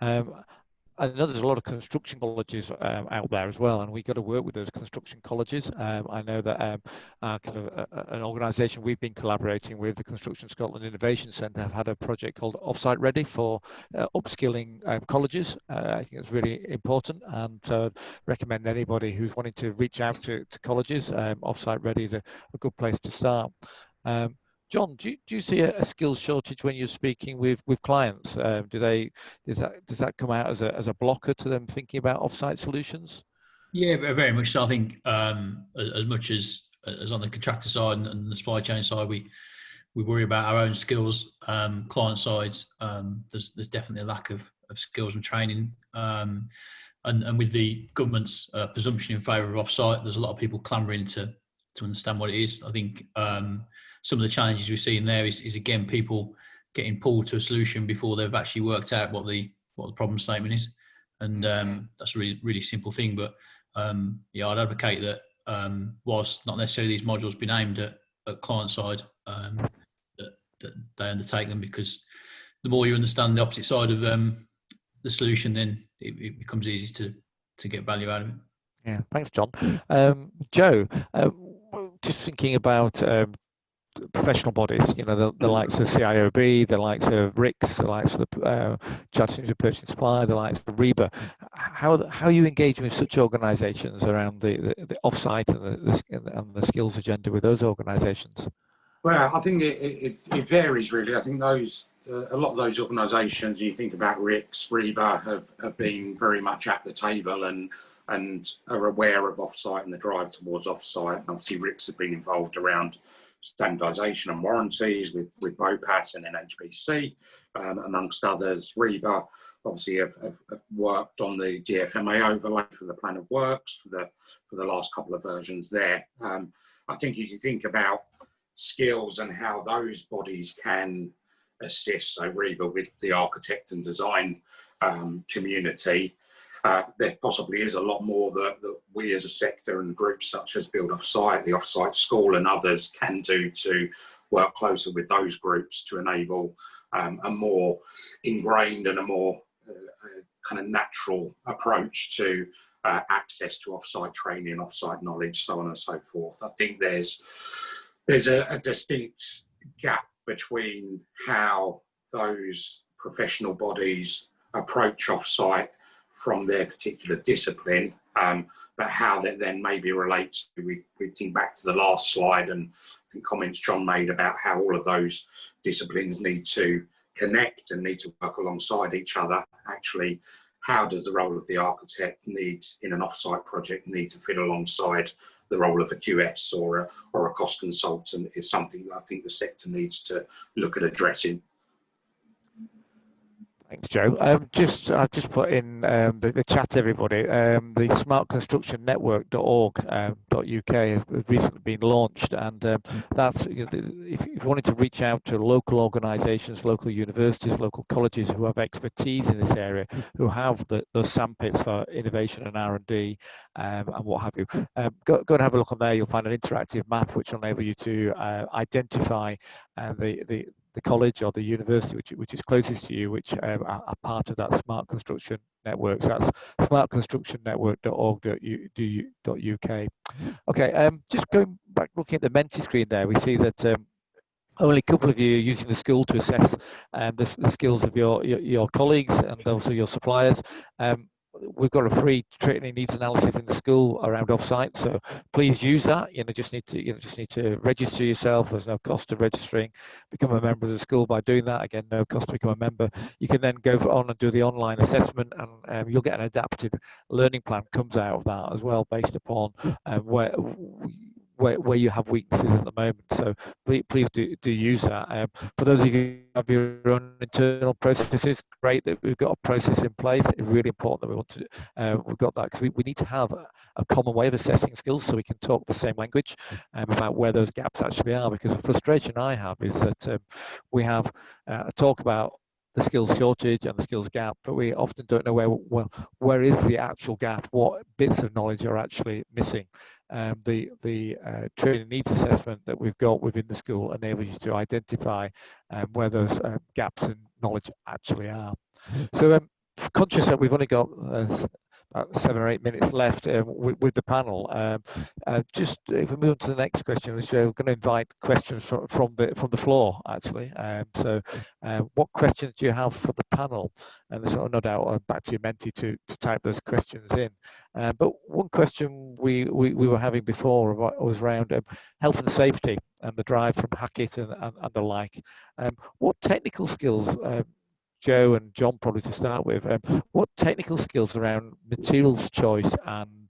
I know there's a lot of construction colleges out there as well, and we've got to work with those construction colleges. I know that an organisation we've been collaborating with, the Construction Scotland Innovation Centre, have had a project called Offsite Ready for upskilling colleges. I think it's really important, and recommend anybody who's wanting to reach out to colleges. Offsite Ready is a good place to start. John, do you see a skills shortage when you're speaking with clients? Does that come out as a blocker to them thinking about offsite solutions? Yeah, very much so. I think as much as on the contractor side and the supply chain side, we worry about our own skills. Client sides, there's definitely a lack of skills and training. And with the government's presumption in favour of offsite, there's a lot of people clamouring to understand what it is. I think some of the challenges we see in there is again people getting pulled to a solution before they've actually worked out what the problem statement is, and that's a really simple thing. But yeah, I'd advocate that whilst not necessarily these modules being aimed at client side, that they undertake them, because the more you understand the opposite side of the solution, then it becomes easy to get value out of it. Yeah, thanks, John. Joe, just thinking about professional bodies, you know, the likes of CIOB, the likes of RICS, the likes of the Chartered Purchasing Supply, the likes of REBA. How are you engaging with such organisations around the offsite and the skills agenda with those organisations? Well, I think it varies really. I think a lot of those organisations, you think about RICS, REBA, have been very much at the table and are aware of offsite and the drive towards offsite. And obviously RICS have been involved around standardisation and warranties with BOPAS and NHBC, amongst others. REBA obviously have worked on the GFMA overlay for the plan of works for the last couple of versions there. I think if you think about skills and how those bodies can assist, so REBA with the architect and design community, there possibly is a lot more that we as a sector and groups such as Build Offsite, the Offsite School and others can do to work closer with those groups to enable a more ingrained and a more kind of natural approach to access to offsite training, offsite knowledge, so on and so forth. I think there's a distinct gap between how those professional bodies approach offsite from their particular discipline, but how that then maybe relates to, we think back to the last slide and I think comments John made about how all of those disciplines need to connect and need to work alongside each other. Actually, how does the role of the architect in an offsite project need to fit alongside the role of a QS or a cost consultant is something that I think the sector needs to look at addressing. Thanks, Joe. I've just put in the chat, everybody. The smartconstructionnetwork.org.uk has recently been launched, and that's if you wanted to reach out to local organisations, local universities, local colleges who have expertise in this area, who have those sandpits for innovation and R&D and what have you. Go and have a look on there. You'll find an interactive map which will enable you to identify the college or the university which is closest to you, which are part of that smart construction network. So that's smartconstructionnetwork.org.uk. Okay, just going back, looking at the Menti screen there, we see that only a couple of you are using the school to assess the skills of your colleagues and also your suppliers. We've got a free training needs analysis in the school around Offsite, so please use that. Just need to register yourself. There's no cost of registering. Become a member of the school by doing that. Again, no cost to become a member. You can then go on and do the online assessment, and you'll get an adapted learning plan comes out of that as well, based upon where you have weaknesses at the moment. So please do use that. For those of you who have your own internal processes, great that we've got a process in place. It's really important that we've got that, because we need to have a common way of assessing skills so we can talk the same language about where those gaps actually are. Because the frustration I have is that we have a talk about the skills shortage and the skills gap, but we often don't know where is the actual gap, what bits of knowledge are actually missing. The training needs assessment that we've got within the school enables you to identify where those gaps in knowledge actually are. So conscious that we've only got about 7 or 8 minutes left with the panel. Just if we move on to the next question, we're going to invite questions from the floor, actually. So what questions do you have for the panel? And there's no doubt back to you, Menti, to type those questions in. But one question we were having before was around health and safety and the drive from Hackett and the like. What technical skills, Joe and John, probably to start with, what technical skills around materials choice and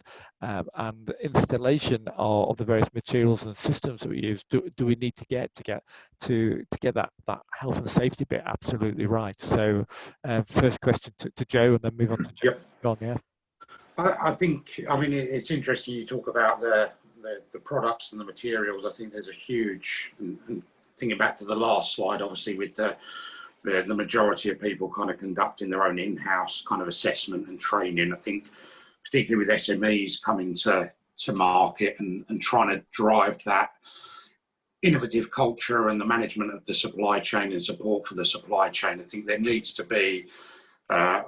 installation of the various materials and systems that we use do we need to get that health and safety bit absolutely right? So first question to Joe, and then move on to John. Yeah. I think, I mean, it's interesting you talk about the products and the materials. I think there's a huge, and thinking back to the last slide, obviously with the majority of people kind of conducting their own in-house kind of assessment and training. I think particularly with SMEs coming to market and trying to drive that innovative culture and the management of the supply chain and support for the supply chain, I think there needs to be,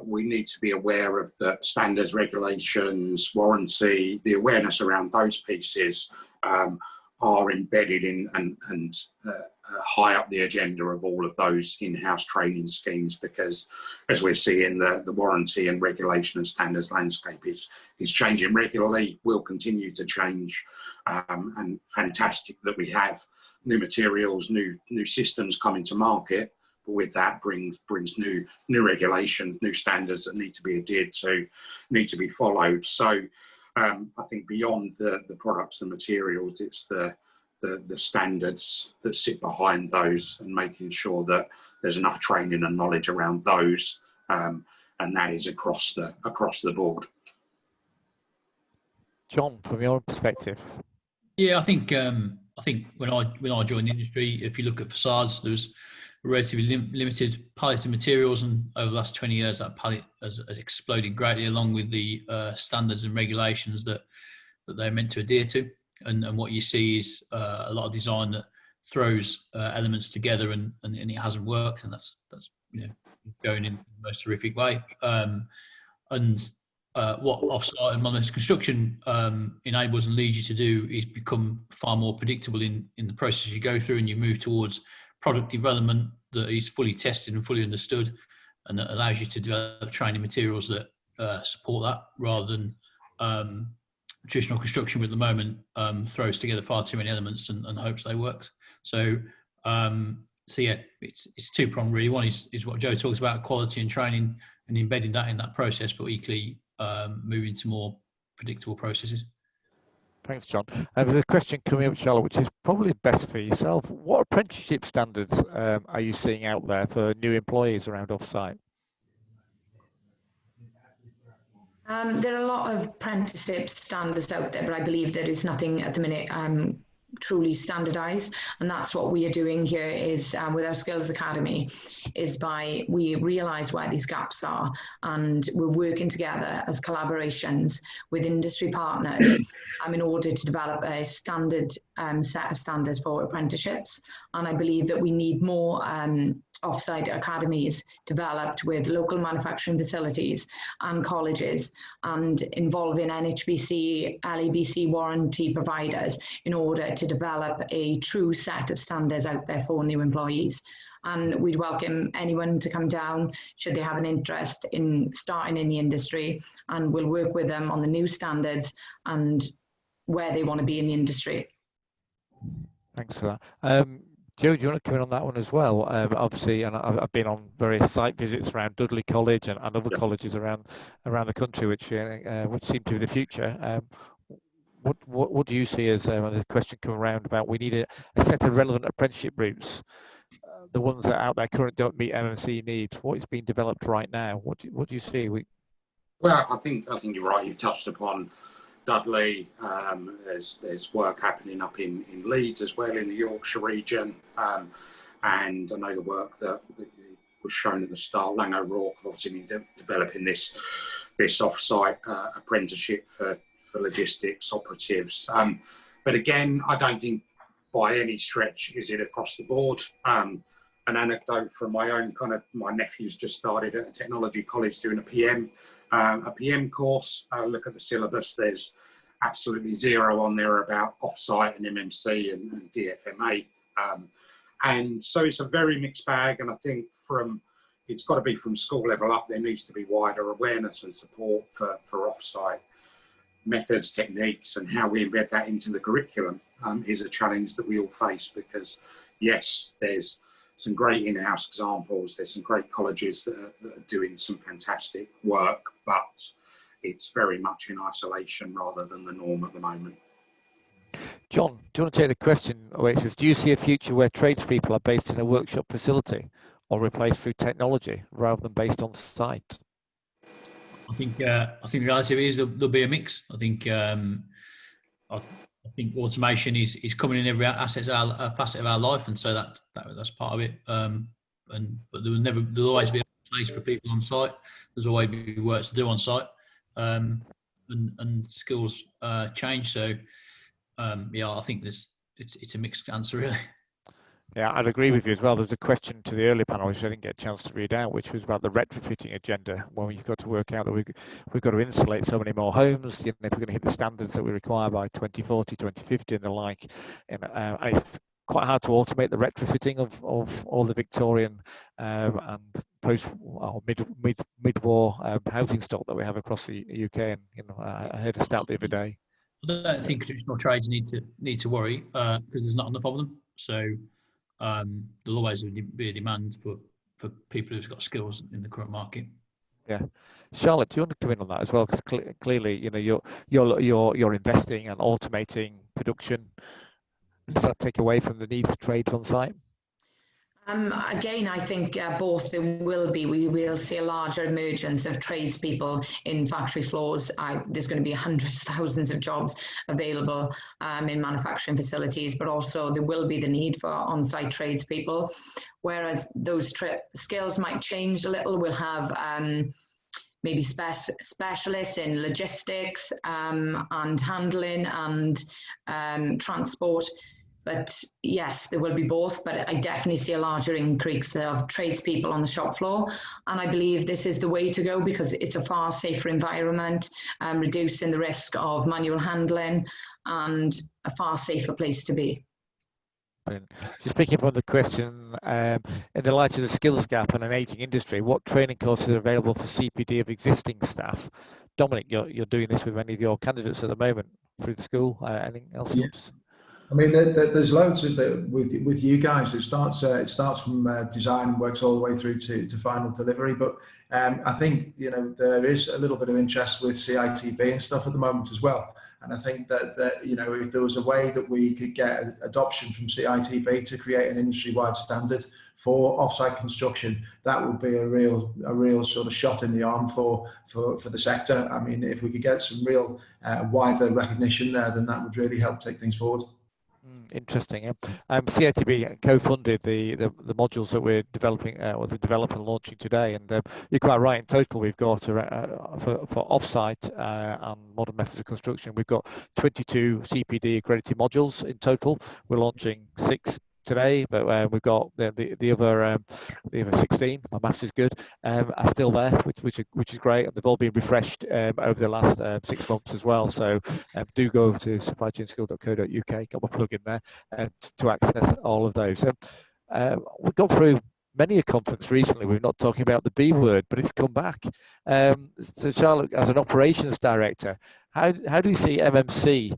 we need to be aware of the standards, regulations, warranty, the awareness around those pieces are embedded in and high up the agenda of all of those in-house training schemes, because as we're seeing, the warranty and regulation and standards landscape is changing regularly, will continue to change, and fantastic that we have new materials, new systems coming to market, but with that brings new regulations, new standards that need to be adhered to, need to be followed. So I think beyond the products and materials, it's the standards that sit behind those and making sure that there's enough training and knowledge around those, and that is across the board. John, from your perspective. Yeah, I think when I joined the industry, if you look at facades, there's a relatively limited palette of materials, and over the last 20 years, that palette has exploded greatly, along with the standards and regulations that they're meant to adhere to. And what you see is a lot of design that throws elements together and it hasn't worked, and that's going in the most horrific way. What Offsite and modular construction enables and leads you to do is become far more predictable in the process you go through, and you move towards product development that is fully tested and fully understood, and that allows you to develop training materials that support that, rather than traditional construction at the moment throws together far too many elements and hopes they work. So yeah, it's two-pronged really. One is what Joe talks about, quality and training, and embedding that in that process, but equally moving to more predictable processes. Thanks, John. There's a question coming up, Charlotte, which is probably best for yourself. What apprenticeship standards are you seeing out there for new employees around Offsite? There are a lot of apprenticeship standards out there, but I believe there is nothing at the minute truly standardized, and that's what we are doing here is with our Skills Academy, is we realize where these gaps are, and we're working together as collaborations with industry partners in order to develop a standard set of standards for apprenticeships. And I believe that we need more off-site academies developed with local manufacturing facilities and colleges, and involving NHBC, LEBC warranty providers in order to develop a true set of standards out there for new employees. And we'd welcome anyone to come down should they have an interest in starting in the industry, and we'll work with them on the new standards and where they want to be in the industry. Thanks for that. Joe, do you want to come in on that one as well? Obviously, and I've been on various site visits around Dudley College and other colleges around the country, which seem to be the future. What do you see as the question come around about we need a set of relevant apprenticeship routes, the ones that are out there currently don't meet MMC needs? What is being developed right now? What do you see? Well, I think you're right. You've touched upon Dudley. There's work happening up in Leeds as well, in the Yorkshire region, and I know the work that was shown at the start. Lang O'Rourke obviously been developing this off-site apprenticeship for logistics operatives. But again, I don't think by any stretch is it across the board. An anecdote from my own my nephew's just started at a technology college doing a PM course. Look at the syllabus, there's absolutely zero on there about offsite and MMC and DFMA. And so it's a very mixed bag, and I think it's got to be from school level up. There needs to be wider awareness and support for offsite methods, techniques, and how we embed that into the curriculum is a challenge that we all face, because yes, there's some great in-house examples, there's some great colleges that are doing some fantastic work, but it's very much in isolation rather than the norm at the moment. John, do you want to take the question where it says, do you see a future where tradespeople are based in a workshop facility or replaced through technology rather than based on site? I think the reality is there'll be a mix. I think automation is coming in every facet of our life, and so that's part of it. But there'll always be a place for people on site. There's always be work to do on site, and skills change. So I think it's a mixed answer really. Yeah, I'd agree with you as well. There's a question to the earlier panel, which I didn't get a chance to read out, which was about the retrofitting agenda. Well, you've got to work out that we've got to insulate so many more homes. If we're going to hit the standards that we require by 2040, 2050 and the like. And it's quite hard to automate the retrofitting of all the Victorian and mid-war housing stock that we have across the UK. And I heard a stat the other day. I don't think traditional trades need to worry because there's not enough of them. So there'll always be a demand for people who've got skills in the current market. Yeah, Charlotte, do you want to come in on that as well? Because clearly, you're investing and automating production. Does that take away from the need for trades on site? Again, I think both we will see a larger emergence of tradespeople in factory floors. There's going to be hundreds, thousands of jobs available in manufacturing facilities, but also there will be the need for on-site tradespeople, whereas those skills might change a little. We'll have maybe specialists in logistics and handling and transport. But yes, there will be both, but I definitely see a larger increase of tradespeople on the shop floor. And I believe this is the way to go because it's a far safer environment, reducing the risk of manual handling and a far safer place to be. Just picking up on the question, in the light of the skills gap and an ageing industry, what training courses are available for CPD of existing staff? Dominic, you're doing this with many of your candidates at the moment through the school. Anything else? Yes. I mean, there's loads of with you guys. It starts from design and works all the way through to final delivery. But I think there is a little bit of interest with CITB and stuff at the moment as well. And I think that you know, if there was a way that we could get adoption from CITB to create an industry-wide standard for offsite construction, that would be a real sort of shot in the arm for the sector. I mean, if we could get some real wider recognition there, then that would really help take things forward. Interesting. CITB co-funded the modules that we're developing, or the developing and launching today. And you're quite right. In total, we've got for offsite and modern methods of construction, we've got 22 CPD accredited modules in total. We're launching 6 today, but we've got the other 16. My maths is good. Are still there, which is great, and they've all been refreshed over the last 6 months as well. So do go to supplychainskill.co.uk. Got my plug in there to access all of those. We've gone through many a conference recently. We're not talking about the B word, but it's come back. So Charlotte, as an operations director, how do you see MMC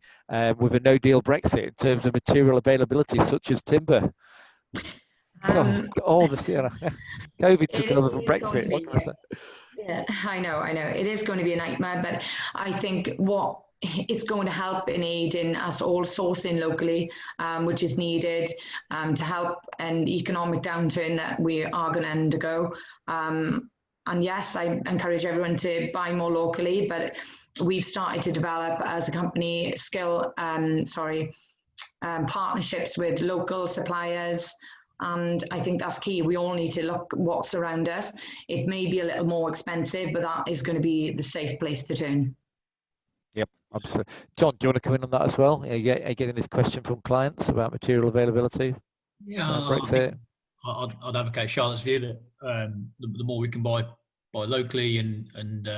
with a no-deal Brexit in terms of material availability, such as timber? All the COVID took over from Brexit. Yeah, I know. It is going to be a nightmare, but I think what is going to help in aiding us all sourcing locally, which is needed to help an economic downturn that we are going to undergo. And yes, I encourage everyone to buy more locally, but we've started to develop as a company partnerships with local suppliers. And I think that's key. We all need to look what's around us. It may be a little more expensive, but that is going to be the safe place to turn. Yep, absolutely. John, do you want to come in on that as well? Are you getting this question from clients about material availability? Yeah, Brexit? I'd advocate Charlotte's view that the more we can buy locally and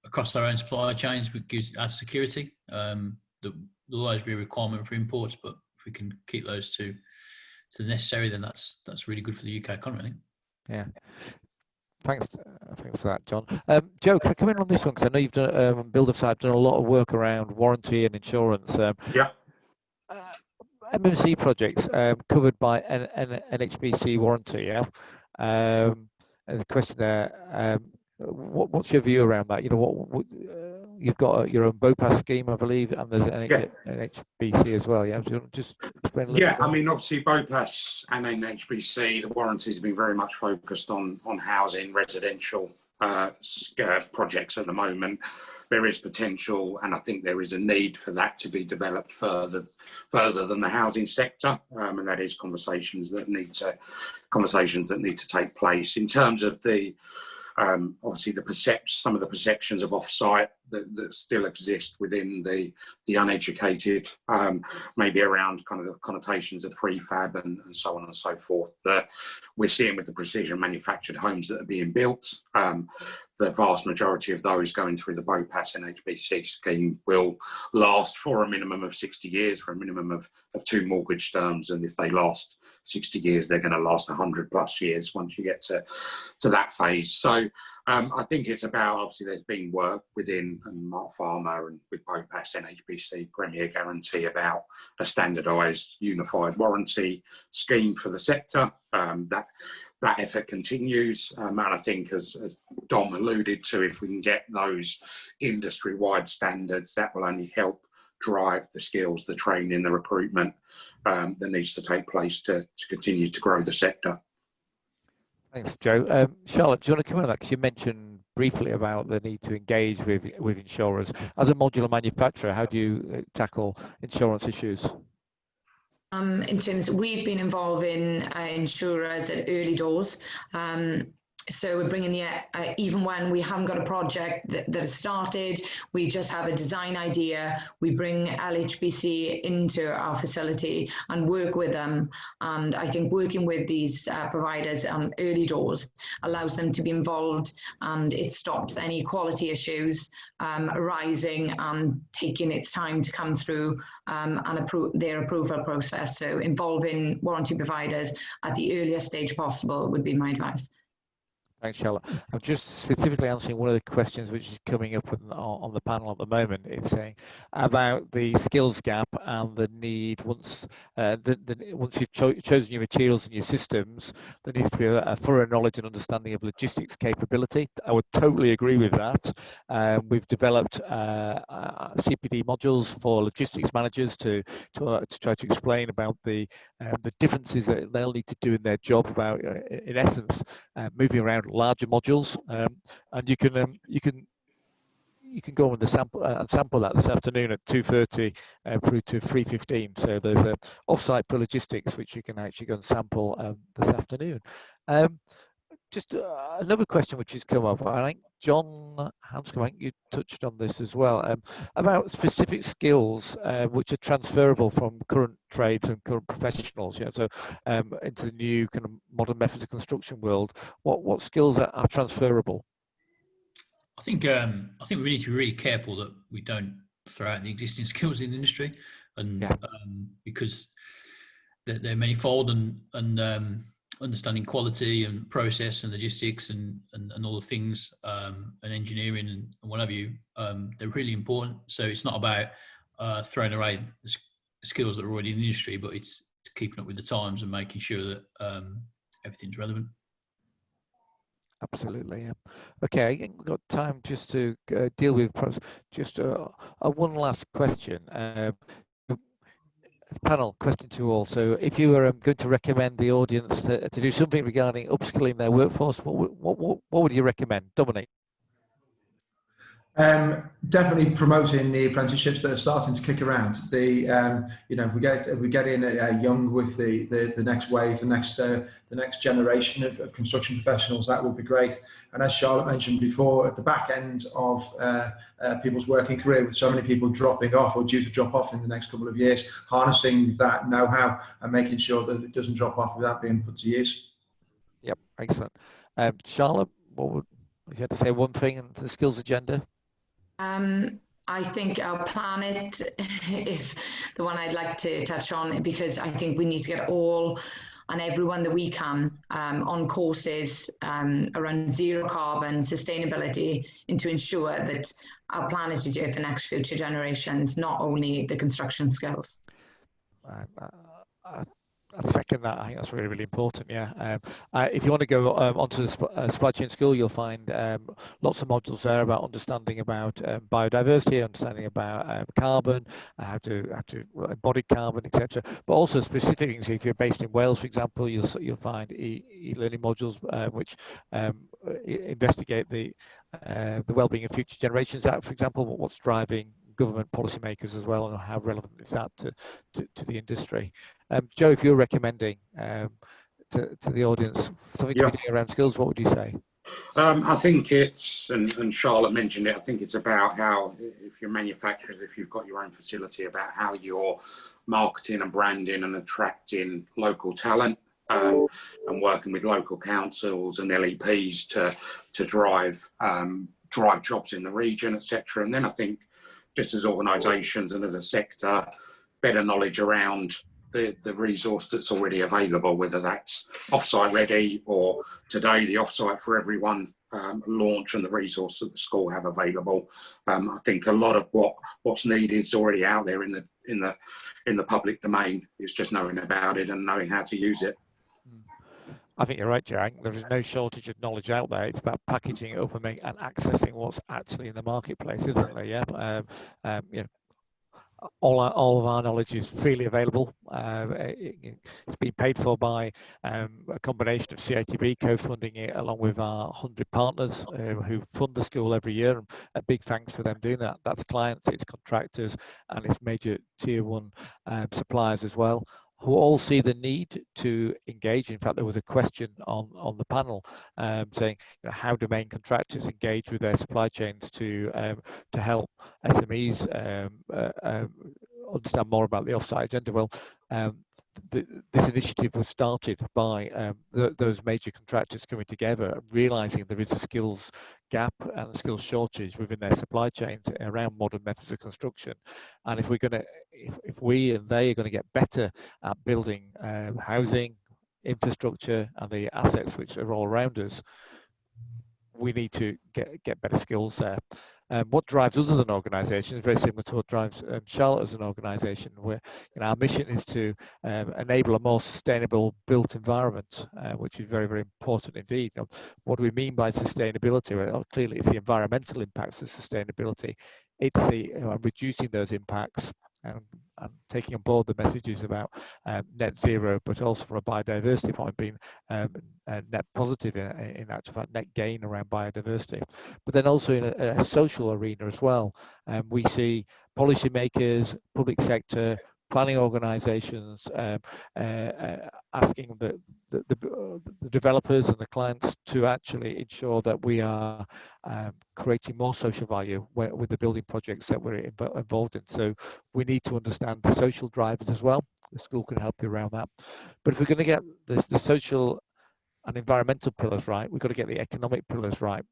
across our own supply chains, which gives us security. There'll always be a requirement for imports, but if we can keep those to the necessary, then that's really good for the UK economy. Yeah. Thanks for that, John. Joe, can I come in on this one? Because I know you've done, Build Offsite done a lot of work around warranty and insurance. Yeah. MMC projects covered by NHBC warranty, yeah? And the question there, what's your view around that? You know, what you've got your own BOPAS scheme, I believe, and there's an NHBC as well, yeah? Do you want to just explain a little bit? I mean, obviously BOPAS and NHBC, the warranties have been very much focused on housing, residential projects at the moment. There is potential, and I think there is a need for that to be developed further than the housing sector, and that is conversations that need to take place. In terms of the obviously some of the perceptions of offsite that still exist within the uneducated, maybe around kind of the connotations of prefab and so on and so forth, that we're seeing with the precision manufactured homes that are being built. The vast majority of those going through the BOPAS and HBC scheme will last for a minimum of 60 years, for a minimum of 2 mortgage terms, and if they last 60 years, they're going to last 100 plus years once you get to that phase. So I think it's about, obviously there's been work within Mark Farmer and with BOPAS, NHBC, Premier Guarantee about a standardised unified warranty scheme for the sector. That effort continues, and I think, as Dom alluded to, if we can get those industry-wide standards, that will only help drive the skills, the training, the recruitment that needs to take place to continue to grow the sector. Thanks, Joe. Charlotte, do you want to come in on that? Because you mentioned briefly about the need to engage with insurers. As a modular manufacturer, how do you tackle insurance issues? In terms, we've been involving insurers at early doors. So we're bringing even when we haven't got a project that has started, we just have a design idea, we bring LHBC into our facility and work with them. And I think working with these providers on early doors allows them to be involved, and it stops any quality issues arising and taking its time to come through and their approval process. So involving warranty providers at the earliest stage possible would be my advice. Thanks, Charlotte. I'm just specifically answering one of the questions which is coming up on the panel at the moment. It's saying about the skills gap and the need once once you've chosen your materials and your systems, there needs to be a thorough knowledge and understanding of logistics capability. I would totally agree with that. We've developed CPD modules for logistics managers to try to explain about the differences that they'll need to do in their job about, in essence, moving around larger modules, and you can go on the sample and sample that this afternoon at 2:30 through to 3:15. So there's a offsite for logistics which you can actually go and sample this afternoon. Just another question which has come up. I think John Hanscom, I think you touched on this as well, about specific skills which are transferable from current trades and current professionals. Yeah, so into the new kind of modern methods of construction world, what skills are transferable? I think we need to be really careful that we don't throw out the existing skills in the industry, and because they're manifold and understanding quality and process and logistics and all the things and engineering and what have you, they're really important. So it's not about throwing away the skills that are already in the industry, but it's keeping up with the times and making sure that everything's relevant. Absolutely, yeah. Okay, we've got time just to deal with just one last question. Panel question to you all. So if you were going to recommend the audience to do something regarding upskilling their workforce, what would you recommend? Dominic? Definitely promoting the apprenticeships that are starting to kick around. You know, if we get in young with the next wave, the next generation of construction professionals, that would be great. And as Charlotte mentioned before, at the back end of people's working career, with so many people dropping off or due to drop off in the next couple of years, harnessing that know-how and making sure that it doesn't drop off without being put to use. Yep, excellent. Charlotte, if you had to say one thing in the skills agenda? I think our planet is the one I'd like to touch on, because I think we need to get all and everyone that we can on courses around zero carbon sustainability, and to ensure that our planet is here for next future generations, not only the construction skills. I second that. I think that's really, really important. Yeah. If you want to go onto the supply chain school, you'll find lots of modules there about understanding about biodiversity, understanding about carbon, how to embody carbon, etc. But also specific things. If you're based in Wales, for example, you'll find e-learning modules which investigate the well-being of future generations. That, for example, what's driving government policymakers as well, and how relevant is that to the industry. Joe, if you're recommending to the audience something to be doing around skills, what would you say? I think it's, and Charlotte mentioned it, I think it's about how, if you're manufacturers, if you've got your own facility, about how you're marketing and branding and attracting local talent, and working with local councils and LEPs to drive jobs in the region, etc. And then I think, just as organisations and as a sector, better knowledge around the resource that's already available, whether that's Offsite Ready or today the Offsite for Everyone launch and the resource that the school have available. I think a lot of what's needed is already out there in the public domain. It's just knowing about it and knowing how to use it. I think you're right, Jack. There is no shortage of knowledge out there. It's about packaging it up and accessing what's actually in the marketplace, isn't there? Yeah. You know, all of our knowledge is freely available. It's been paid for by a combination of CITB co-funding it along with our 100 partners who fund the school every year. And a big thanks for them doing that. That's clients, it's contractors, and it's major tier one suppliers as well, who all see the need to engage. In fact, there was a question on the panel saying, you know, how do main contractors engage with their supply chains to help SMEs understand more about the offsite agenda? Well, this initiative was started by those major contractors coming together, realizing there is a skills gap and a skills shortage within their supply chains around modern methods of construction. And if we and they are going to get better at building housing, infrastructure, and the assets which are all around us, we need to get better skills there. What drives us as an organisation is very similar to what drives Charlotte as an organisation, where our mission is to enable a more sustainable built environment, which is very, very important indeed. What do we mean by sustainability? Well, clearly, it's the environmental impacts of sustainability. It's the reducing those impacts and taking on board the messages about net zero, but also from a biodiversity point, being net positive in actual fact, net gain around biodiversity. But then also in a social arena as well. We see policymakers, public sector, planning organisations asking the developers and the clients to actually ensure that we are creating more social value with the building projects that we're involved in. So we need to understand the social drivers as well. The school can help you around that. But if we're going to get the social and environmental pillars right, we've got to get the economic pillars right.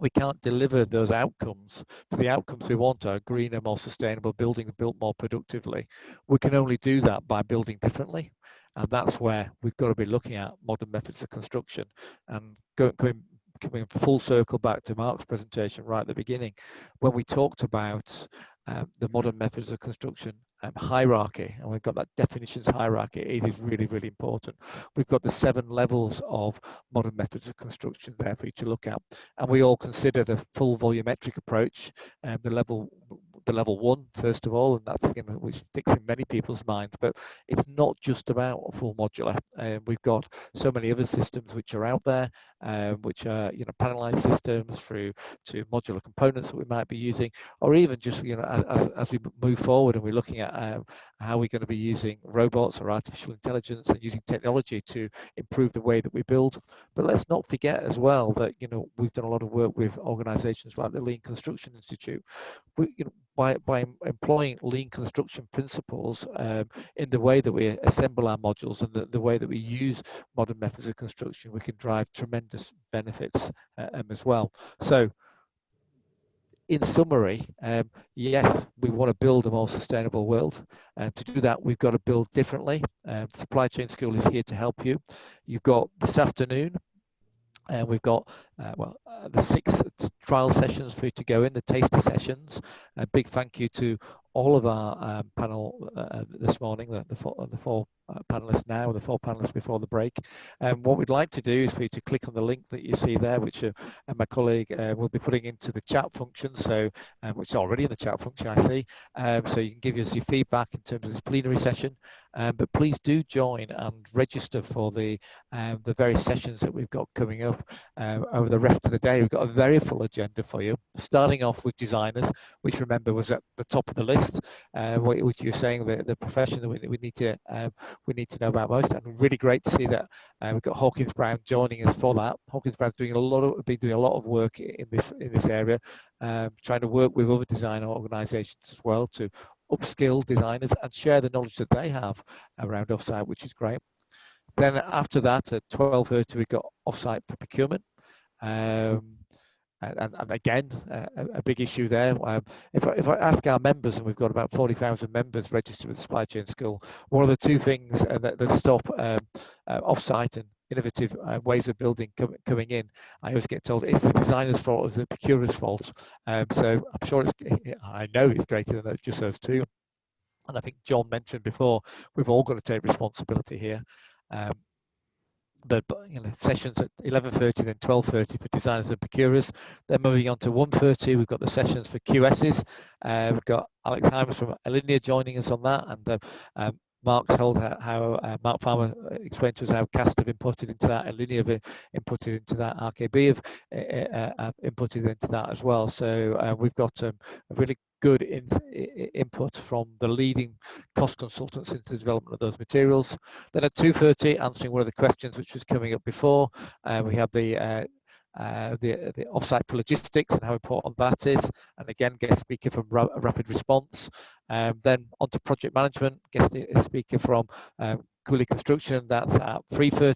We can't deliver those outcomes. The outcomes we want are greener, more sustainable buildings built more productively. We can only do that by building differently. And that's where we've got to be looking at modern methods of construction. And coming full circle back to Mark's presentation right at the beginning, when we talked about the modern methods of construction hierarchy, and we've got that definitions hierarchy, it is really, really important. We've got the 7 levels of modern methods of construction there for you to look at, and we all consider the full volumetric approach, the level 1 first of all, and that's the thing which sticks in many people's minds. But it's not just about a full modular. We've got so many other systems which are out there, which are panelized systems through to modular components that we might be using, or even just as we move forward and we're looking at how we're going to be using robots or artificial intelligence and using technology to improve the way that we build. But let's not forget as well that we've done a lot of work with organizations like the Lean Construction Institute. By employing lean construction principles in the way that we assemble our modules and the way that we use modern methods of construction, we can drive tremendous benefits as well. So in summary, yes, we want to build a more sustainable world, and to do that we've got to build differently. Supply Chain School is here to help you. You've got this afternoon, and we've got the 6 trial sessions for you to go in, the taster sessions. A big thank you to all of our panel this morning, the 4 panelists now, the 4 panelists before the break. And what we'd like to do is for you to click on the link that you see there, which my colleague will be putting into the chat function, so which is already in the chat function, I see. So you can give us your feedback in terms of this plenary session. But please do join and register for the various sessions that we've got coming up over the rest of the day. We've got a very full agenda for you, starting off with designers, which remember was at the top of the list, which you're saying the profession that we need to know about most. And really great to see that we've got Hawkins Brown joining us for that. Hawkins Brown's been doing a lot of work in this area, trying to work with other design organisations as well to upskill designers and share the knowledge that they have around Offsite, which is great. Then after that, at 12:30, we've got Offsite for procurement. And again, a big issue there. If I ask our members, and we've got about 40,000 members registered with the Supply Chain School, one of the 2 things that stop Offsite and innovative ways of building coming in, I always get told it's the designer's fault, it's the procurer's fault. So I'm sure I know it's greater than just those 2. And I think John mentioned before, we've all got to take responsibility here. But sessions at 11:30, then 12:30 for designers and procurers. Then moving on to 1:30, we've got the sessions for QSs. We've got Alex Hymers from Alinea joining us on that, and Mark's told how Mark Farmer explained to us how CAST have inputted into that, Alinea have inputted into that, RKB have inputted into that as well. So we've got a really good input from the leading cost consultants into the development of those materials. Then at 2:30, answering one of the questions which was coming up before, we have the offsite for logistics and how important that is, and again guest speaker from Rapid Response. Then on to project management, guest speaker from Cooley Construction, that's at 3:30.